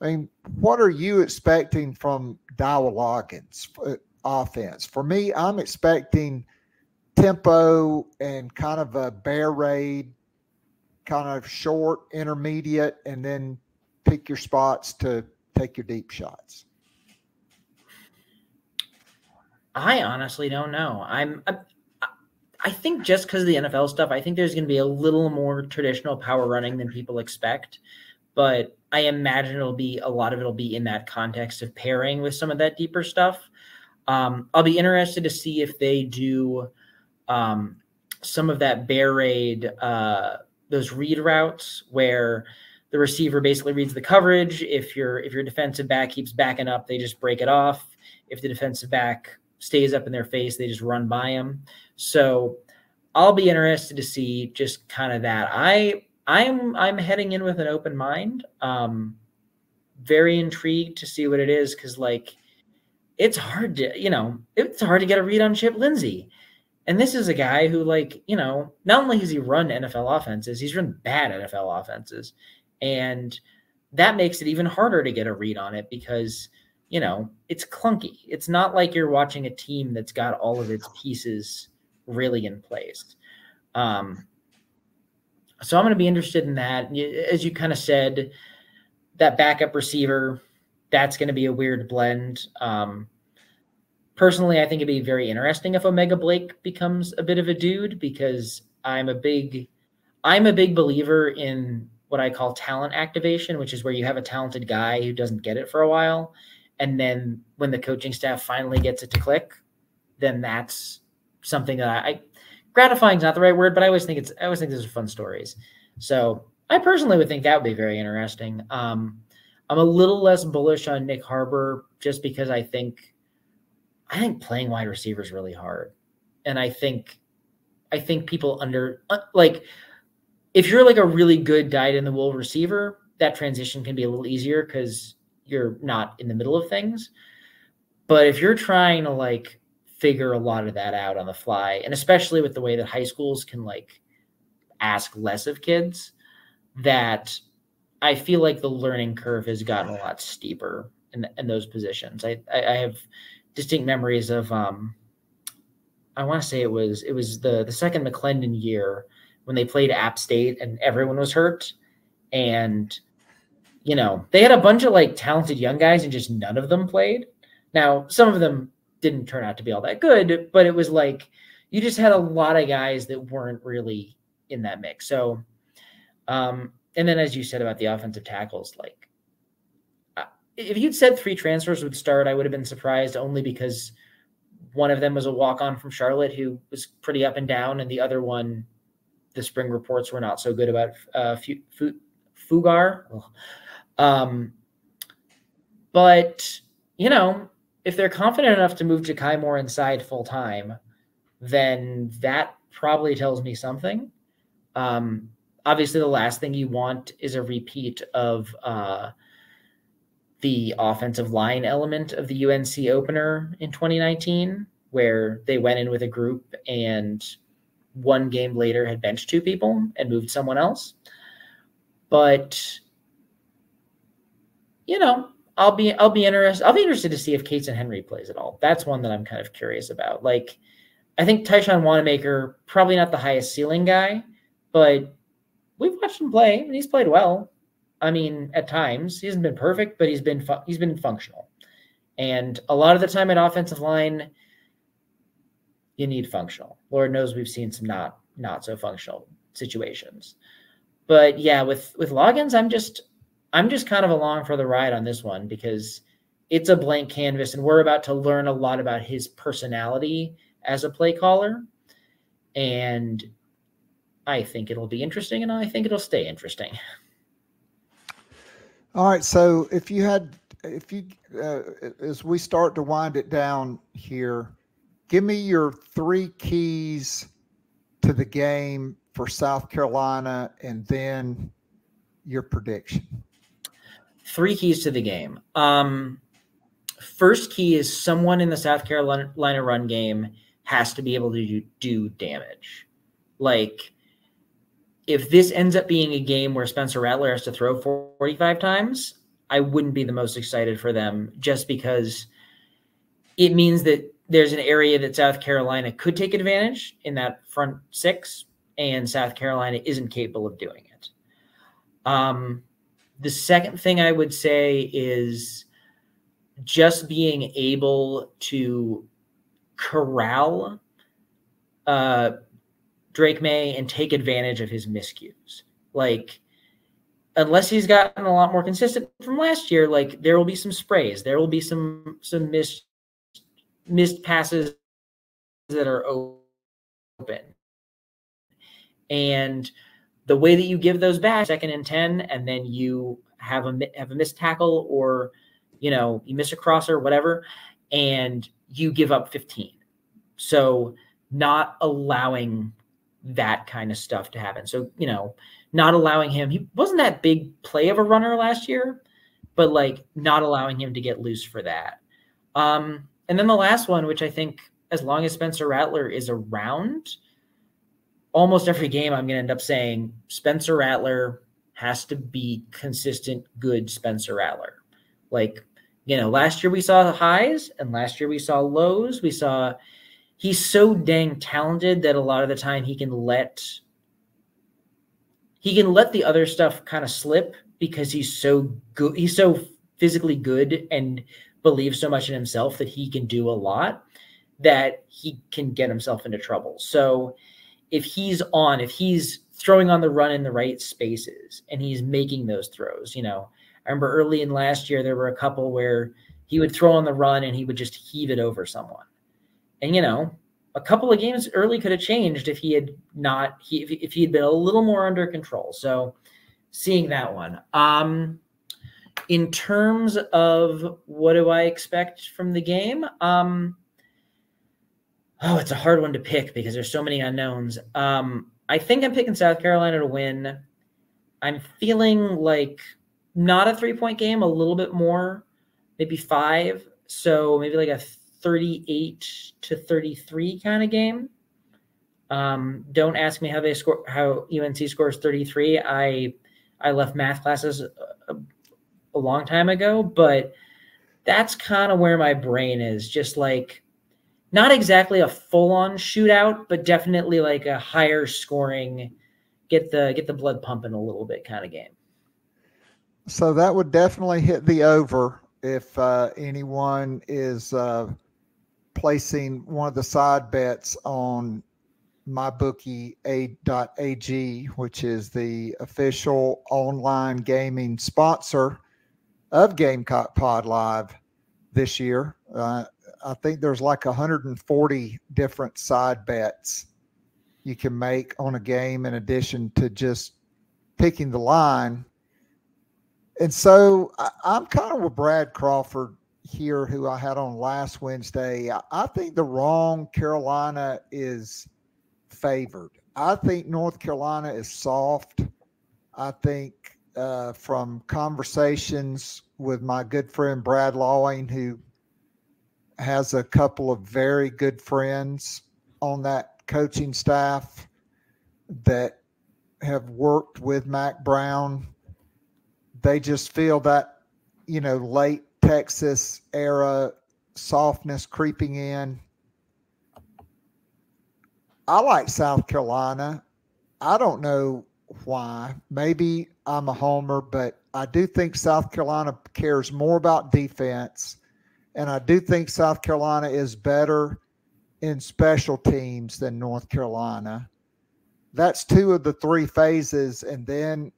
I mean, what are you expecting from Dowell Loggins offense? For me, I'm expecting tempo and kind of a bear raid kind of short, intermediate, and then pick your spots to take your deep shots? I honestly don't know. I think just because of the NFL stuff, I think there's going to be a little more traditional power running than people expect. But I imagine a lot of it'll be in that context of pairing with some of that deeper stuff. I'll be interested to see if they do some of that bear raid, those read routes where the receiver basically reads the coverage. If your defensive back keeps backing up, they just break it off. If the defensive back stays up in their face, they just run by him. So I'll be interested to see just kind of that. I'm heading in with an open mind. Very intrigued to see what it is, because like it's hard to get a read on Chip Lindsey. And this is a guy who, like, not only has he run NFL offenses, he's run bad NFL offenses. And that makes it even harder to get a read on it because, it's clunky. It's not like you're watching a team that's got all of its pieces really in place. So I'm going to be interested in that. As you kind of said, that backup receiver, that's going to be a weird blend. Personally, I think it'd be very interesting if Omega Blake becomes a bit of a dude, because I'm a big believer in what I call talent activation, which is where you have a talented guy who doesn't get it for a while. And then when the coaching staff finally gets it to click, then that's something that gratifying is not the right word, but I always think those are fun stories. So I personally would think that would be very interesting. I'm a little less bullish on Nick Harbor just because I think playing wide receiver is really hard. And I think people if you're like a really good dyed-in-the-wool receiver, that transition can be a little easier because you're not in the middle of things. But if you're trying to like figure a lot of that out on the fly, and especially with the way that high schools can like ask less of kids, that I feel like the learning curve has gotten a lot steeper in those positions. I have distinct memories of I want to say it was the second McClendon year when they played App State and everyone was hurt, and they had a bunch of like talented young guys and just none of them played. Now some of them didn't turn out to be all that good, but it was like you just had a lot of guys that weren't really in that mix. So and then as you said about the offensive tackles, like if you'd said 3 transfers would start, I would have been surprised, only because one of them was a walk-on from Charlotte who was pretty up and down, and the other one, the spring reports were not so good about Fugar. But, if they're confident enough to move Ja'Kai Moore inside full-time, then that probably tells me something. Obviously, the last thing you want is a repeat of the offensive line element of the UNC opener in 2019, where they went in with a group and one game later had benched 2 people and moved someone else. But, I'll be interested to see if Cates and Henry plays at all. That's one that I'm kind of curious about. Like, I think Tyshawn Wanamaker, probably not the highest ceiling guy, but we've watched him play and he's played well. I mean, at times he hasn't been perfect, but he's been functional. And a lot of the time at offensive line, you need functional. Lord knows we've seen some not so functional situations. But yeah, with Loggins, I'm just kind of along for the ride on this one because it's a blank canvas, and we're about to learn a lot about his personality as a play caller. And I think it'll be interesting, and I think it'll stay interesting. All right. So as we start to wind it down here, give me your 3 keys to the game for South Carolina, and then your prediction. 3 keys to the game. First key is someone in the South Carolina run game has to be able to do damage. Like, if this ends up being a game where Spencer Rattler has to throw 45 times, I wouldn't be the most excited for them, just because it means that there's an area that South Carolina could take advantage in that front 6, and South Carolina isn't capable of doing it. The second thing I would say is just being able to corral Drake May and take advantage of his miscues. Like, unless he's gotten a lot more consistent from last year, like, there will be some sprays. There will be some missed passes that are open. And the way that you give those back, 2nd and 10, and then you have a missed tackle, or, you know, you miss a crosser, whatever, and you give up 15. So not allowing that kind of stuff to happen. So, you know, not allowing him, he wasn't that big play of a runner last year, but like not allowing him to get loose for that. And then the last one, which I think as long as Spencer Rattler is around, almost every game I'm going to end up saying Spencer Rattler has to be consistent, good Spencer Rattler. Like, you know, last year we saw highs and last year we saw lows. We saw he's so dang talented that a lot of the time he can let the other stuff kind of slip because he's so good. He's so physically good and believes so much in himself that he can do a lot, that he can get himself into trouble. So if he's throwing on the run in the right spaces and he's making those throws, you know, I remember early in last year, there were a couple where he would throw on the run and he would just heave it over someone. And, you know, a couple of games early could have changed if he had not, if he had been a little more under control. So seeing that one. In terms of what do I expect from the game? It's a hard one to pick because there's so many unknowns. I think I'm picking South Carolina to win. I'm feeling like not a 3-point game, a little bit more, maybe 5. So maybe like a 38-33 kind of game. Don't ask me how UNC scores 33. I left math classes a long time ago, but that's kind of where my brain is. Just like, not exactly a full-on shootout, but definitely like a higher scoring, get the blood pumping a little bit kind of game. So that would definitely hit the over if anyone is placing one of the side bets on mybookie.ag, which is the official online gaming sponsor of Gamecock Pod Live this year. I think there's like 140 different side bets you can make on a game in addition to just picking the line. And so I'm kind of with Brad Crawford here, who I had on last Wednesday. I think the wrong Carolina is favored. I think North Carolina is soft. I think from conversations with my good friend Brad Lawing, who has a couple of very good friends on that coaching staff that have worked with Mac Brown, they just feel that, you know, late Texas era softness creeping in. I like South Carolina. I don't know why. Maybe I'm a homer, but I do think South Carolina cares more about defense. And I do think South Carolina is better in special teams than North Carolina. That's 2 of the 3 phases. And then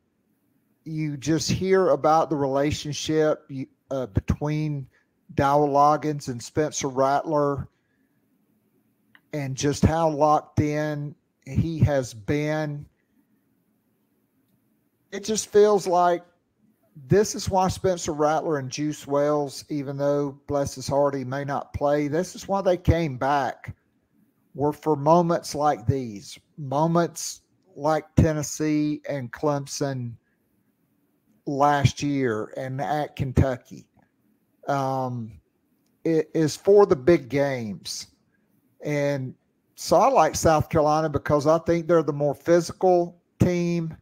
you just hear about the relationship between Dowell Loggins and Spencer Rattler and just how locked in he has been. It just feels like this is why Spencer Rattler and Juice Wells, even though, bless his heart, he may not play, this is why they came back, were for moments like these, moments like Tennessee and Clemson last year and at Kentucky. It is for the big games. And so I like South Carolina because I think they're the more physical team.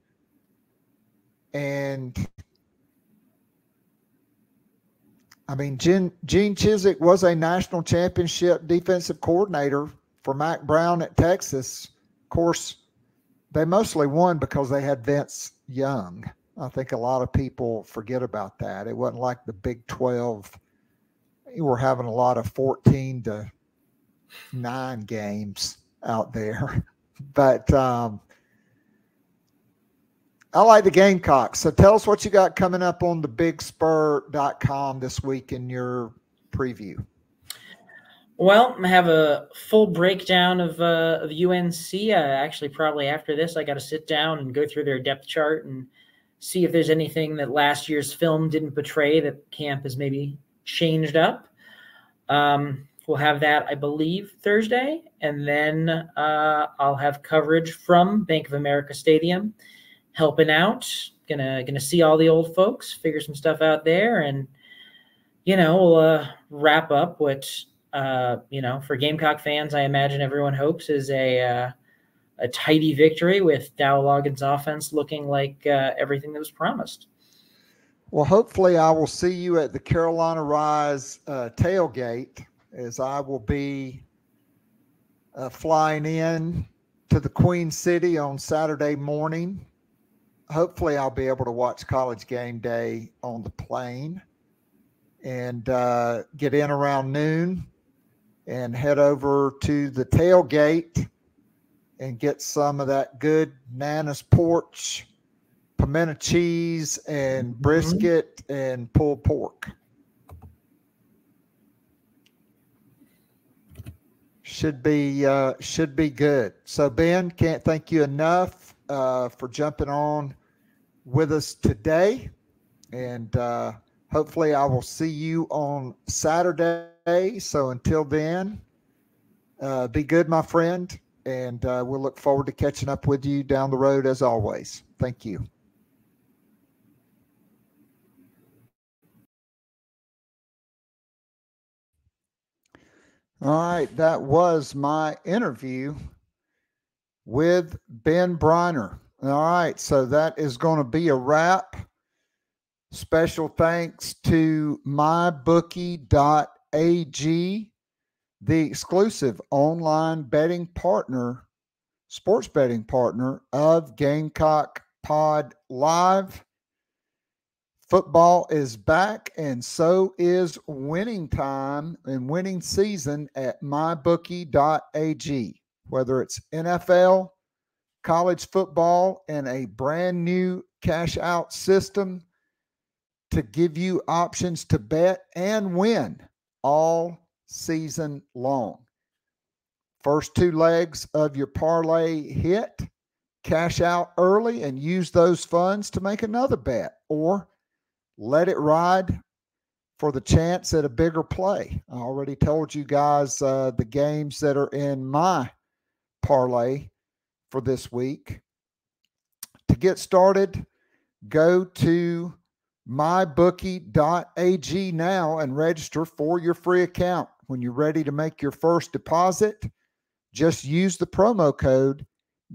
And I mean, Gene Chizik was a national championship defensive coordinator for Mac Brown at Texas. Of course, they mostly won because they had Vince Young. I think a lot of people forget about that. It wasn't like the Big 12. You were having a lot of 14-9 games out there. But I like the Gamecocks. So tell us what you got coming up on thebigspur.com this week in your preview. Well, I have a full breakdown of UNC. Actually, probably after this, I got to sit down and go through their depth chart and see if there's anything that last year's film didn't portray that camp has maybe changed up. We'll have that, I believe, Thursday, and then I'll have coverage from Bank of America Stadium, helping out. Gonna see all the old folks, figure some stuff out there, and we'll wrap up what. For Gamecock fans, I imagine everyone hopes is a tidy victory with Dow Loggins' offense looking like everything that was promised. Well, hopefully I will see you at the Carolina Rise tailgate, as I will be flying in to the Queen City on Saturday morning. Hopefully I'll be able to watch College Game Day on the plane and get in around noon and head over to the tailgate and get some of that good Nana's Porch, pimento cheese, and brisket and pulled pork. Should be good. So Ben, can't thank you enough for jumping on with us today, and hopefully I will see you on Saturday. So until then, be good, my friend, and we'll look forward to catching up with you down the road as always. Thank you. All right, that was my interview with Ben Breiner. All right, so that is going to be a wrap. Special thanks to mybookie.ag, the exclusive online betting partner, sports betting partner of Gamecock Pod Live. Football is back, and so is winning time and winning season at mybookie.ag. Whether it's NFL, college football, and a brand new cash out system to give you options to bet and win all season long. First two legs of your parlay hit, cash out early and use those funds to make another bet, or let it ride for the chance at a bigger play. I already told you guys the games that are in my parlay for this week. To get started, go to mybookie.ag now and register for your free account. When you're ready to make your first deposit, just use the promo code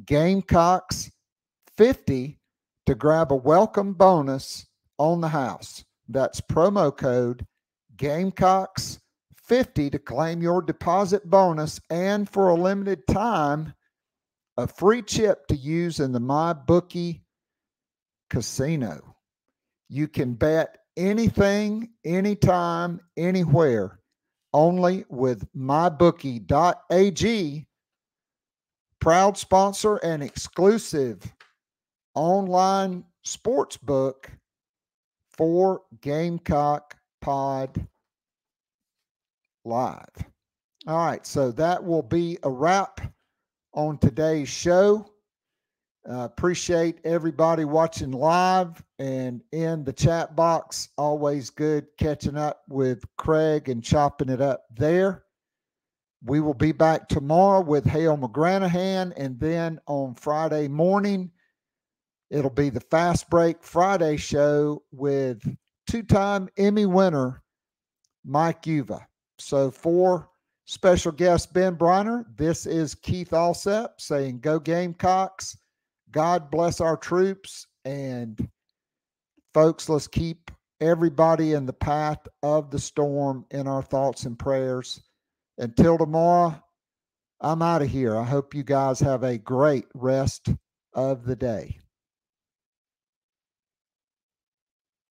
GameCocks50 to grab a welcome bonus on the house. That's promo code Gamecocks50 to claim your deposit bonus, and for a limited time, a free chip to use in the MyBookie casino. You can bet anything, anytime, anywhere, only with mybookie.ag, proud sponsor and exclusive online sports book for Gamecock Pod Live. All right, so that will be a wrap on today's show. Appreciate everybody watching live and in the chat box. Always good catching up with Craig and chopping it up there. We will be back tomorrow with Hale McGranahan, and then on Friday morning, it'll be the Fast Break Friday show with two-time Emmy winner Mike Uva. So for special guest Ben Breiner, this is Keith Alsep saying go Gamecocks. God bless our troops. And folks, let's keep everybody in the path of the storm in our thoughts and prayers. Until tomorrow, I'm out of here. I hope you guys have a great rest of the day.